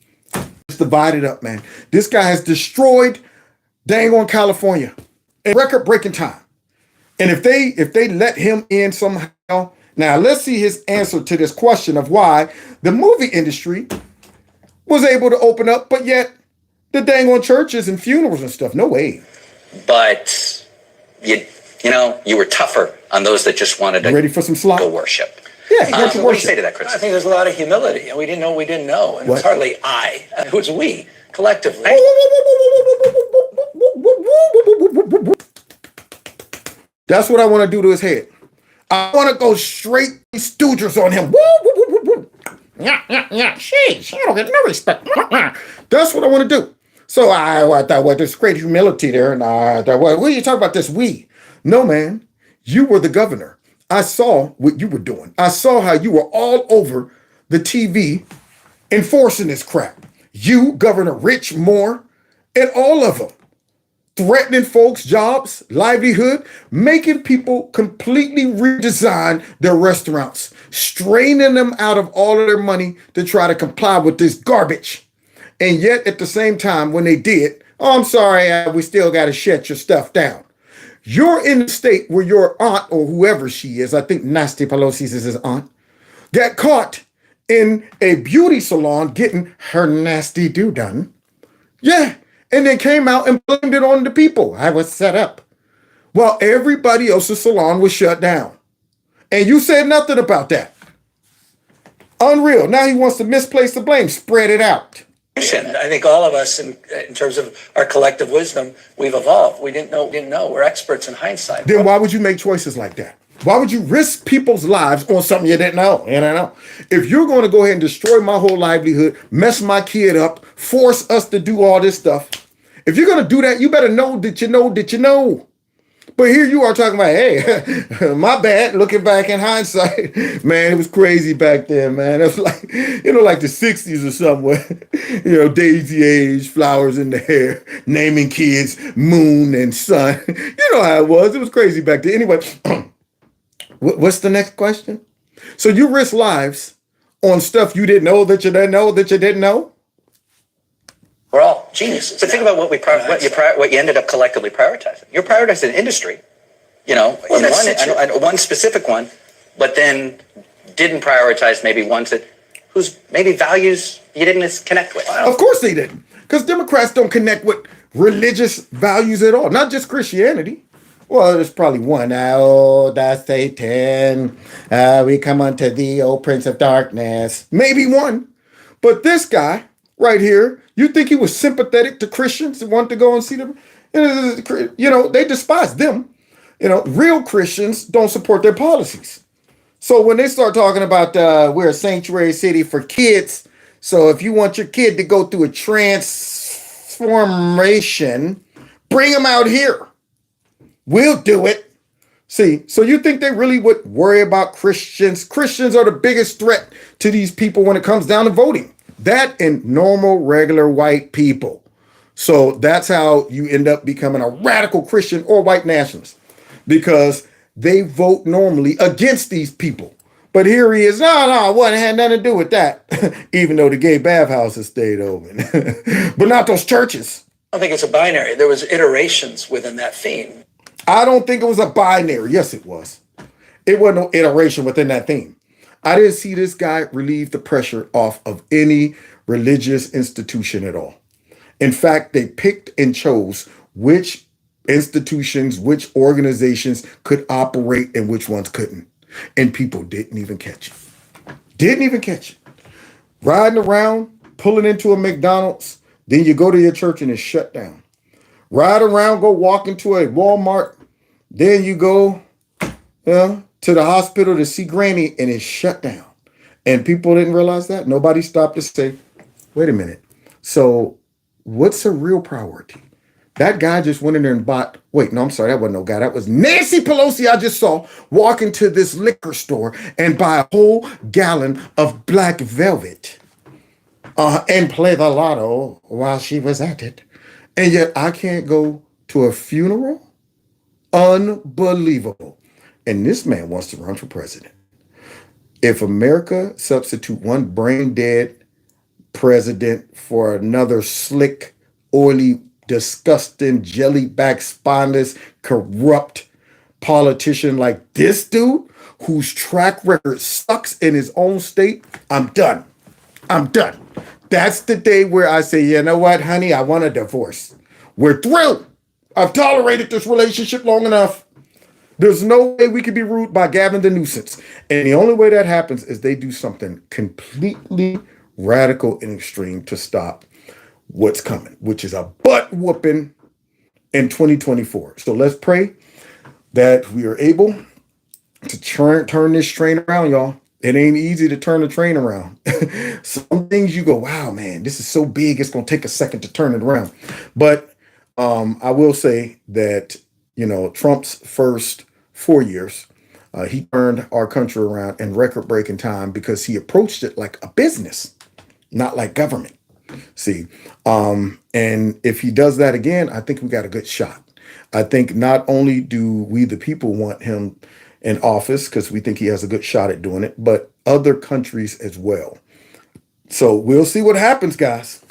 Just divide it up, man. This guy has destroyed dang on California in record-breaking time. And if they let him in somehow, now let's see his answer to this question of why the movie industry was able to open up, but yet the dang on churches and funerals and stuff, no way. But you were tougher on those that just wanted to ready for some slop? Go worship. Yeah, he went to what do worship. you say to that, Chris? I think there's a lot of humility, and we didn't know what we didn't know, and it's hardly I. It was we collectively. That's what I want to do to his head. I want to go straight stoogers on him. Woo, woo, woo, woo, woo. Yeah. Sheesh, I don't get no respect. That's what I want to do. So I thought, well, there's great humility there. And I thought, well, what are you talking about this we? No, man, you were the governor. I saw what you were doing. I saw how you were all over the TV enforcing this crap. You, Governor Rich, Moore, and all of them. Threatening folks' jobs, livelihood, making people completely redesign their restaurants, straining them out of all of their money to try to comply with this garbage. And yet, at the same time, when they did, oh, I'm sorry, we still got to shut your stuff down. You're in the state where your aunt, or whoever she is, I think Nasty Pelosi is his aunt, got caught in a beauty salon getting her nasty do done. Yeah. And then came out and blamed it on the people. I was set up. While everybody else's salon was shut down. And you said nothing about that. Unreal. Now he wants to misplace the blame. Spread it out. I think all of us, in terms of our collective wisdom, we've evolved. We didn't know. We're experts in hindsight. Then why would you make choices like that? Why would you risk people's lives on something you didn't know? You know? If you're going to go ahead and destroy my whole livelihood, mess my kid up, force us to do all this stuff, if you're going to do that, you better know that you know that you know. But here you are talking about, hey, my bad, looking back in hindsight. Man, it was crazy back then, man. It was like, like the 60s or somewhere. Daisy age, flowers in the hair, naming kids moon and sun. You know how it was. It was crazy back then. Anyway, what's the next question? So you risk lives on stuff you didn't know that you didn't know that you didn't know? We're all geniuses. But think about what you ended up collectively prioritizing. You're prioritizing an industry, one specific one, but then didn't prioritize maybe ones whose maybe values you didn't connect with. Of course they didn't, because Democrats don't connect with religious values at all, not just Christianity. Well, there's probably one. Oh, that's Satan. We come unto thee, O Prince of Darkness. Maybe one. But this guy right here, you think he was sympathetic to Christians and wanted to go and see them? They despise them. Real Christians don't support their policies. So when they start talking about we're a sanctuary city for kids, so if you want your kid to go through a transformation, bring them out here. We'll do it. See, so you think they really would worry about Christians? Christians are the biggest threat to these people when it comes down to voting. That and normal, regular white people. So that's how you end up becoming a radical Christian or white nationalist, because they vote normally against these people. But here he is. No, it had nothing to do with that. Even though the gay bathhouses stayed open. But not those churches. I don't think it's a binary. There was iterations within that theme. I don't think it was a binary. Yes, it was. It wasn't no iteration within that theme. I didn't see this guy relieve the pressure off of any religious institution at all. In fact, they picked and chose which institutions, which organizations could operate and which ones couldn't. And people didn't even catch it. Didn't even catch it. Riding around, pulling into a McDonald's, then you go to your church and it's shut down. Ride around, go walk into a Walmart, then you go to the hospital to see Granny and it's shut down. And people didn't realize that. Nobody stopped to say, wait a minute. So what's a real priority? That guy just went in there and bought, that wasn't no guy. That was Nancy Pelosi I just saw walk into this liquor store and buy a whole gallon of black velvet and play the lotto while she was at it. And yet I can't go to a funeral? Unbelievable. And this man wants to run for president. If America substitute one brain dead president for another slick, oily, disgusting, jelly-back, spineless, corrupt politician like this dude, whose track record sucks in his own state, I'm done. I'm done. That's the day where I say, you know what, honey, I want a divorce. We're through. I've tolerated this relationship long enough. There's no way we could be ruled by Gavin the nuisance. And the only way that happens is they do something completely radical and extreme to stop what's coming, which is a butt whooping in 2024. So let's pray that we are able to turn this train around, y'all. It ain't easy to turn the train around. Some things you go, wow, man, this is so big, it's going to take a second to turn it around. But I will say that, Trump's first 4 years, he turned our country around in record-breaking time because he approached it like a business, not like government. See, and if he does that again, I think we got a good shot. I think not only do we, the people, want him in office because we think he has a good shot at doing it, but other countries as well. So we'll see what happens, guys.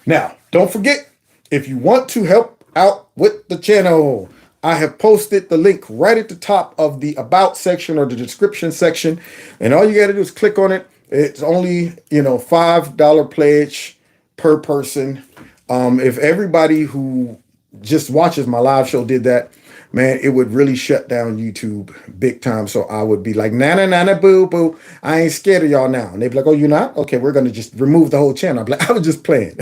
Now, don't forget, if you want to help out with the channel, I have posted the link right at the top of the About section or the description section. And all you got to do is click on it. It's only, $5 pledge per person. If everybody who just watches my live show did that, man, it would really shut down YouTube big time. So I would be like, nah, boo, boo. I ain't scared of y'all now. And they'd be like, oh, you're not? Okay, we're going to just remove the whole channel. I'd be like, I was just playing.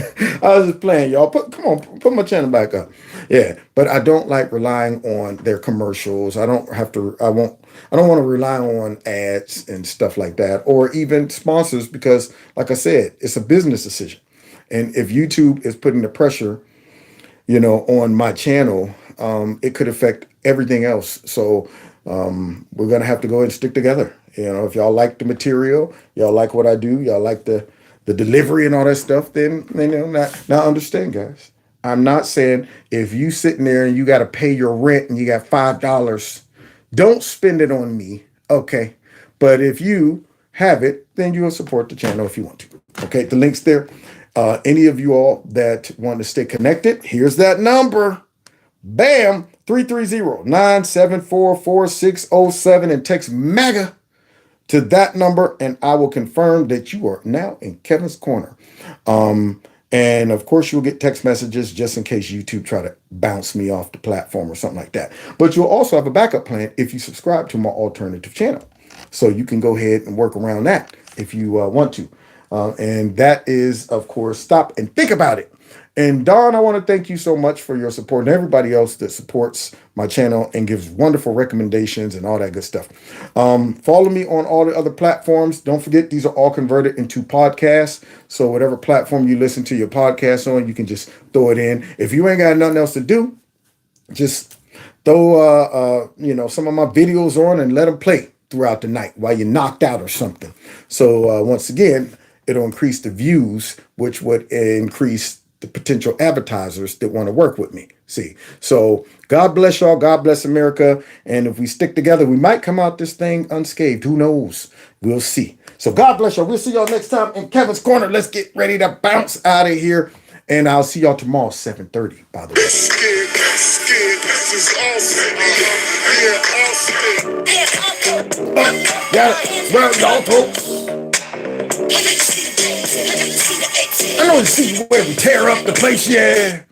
Y'all. Come on, put my channel back up. Yeah, but I don't like relying on their commercials. I don't want to rely on ads and stuff like that, or even sponsors, because like I said, it's a business decision. And if YouTube is putting the pressure, on my channel, it could affect everything else. So we're going to have to go and stick together. If y'all like the material, y'all like what I do, y'all like the delivery and all that stuff, then now understand, guys. I'm not saying if you sitting there and you got to pay your rent and you got $5, don't spend it on me. Okay. But if you have it, then you'll support the channel if you want to. Okay. The link's there. Any of you all that want to stay connected, here's that number. Bam, 330-974-4607, and text MAGA to that number, and I will confirm that you are now in Kevin's Corner. And of course, you'll get text messages just in case YouTube try to bounce me off the platform or something like that. But you'll also have a backup plan if you subscribe to my alternative channel. So you can go ahead and work around that if you want to. And that is, of course, stop and think about it. And Don, I want to thank you so much for your support, and everybody else that supports my channel and gives wonderful recommendations and all that good stuff. Follow me on all the other platforms. Don't forget, these are all converted into podcasts. So whatever platform you listen to your podcast on, you can just throw it in. If you ain't got nothing else to do, just throw some of my videos on and let them play throughout the night while you're knocked out or something. So once again, it'll increase the views, which would increase the potential advertisers that want to work with me. See, so God bless y'all. God bless America. And if we stick together, we might come out this thing unscathed. Who knows? We'll see. So God bless y'all. We'll see y'all next time in Kevin's Corner. Let's get ready to bounce out of here. And I'll see y'all tomorrow, 7:30, by the way. Got it. Well, y'all folks. I know you see where we tear up the place, yeah.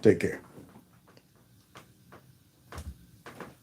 Take care.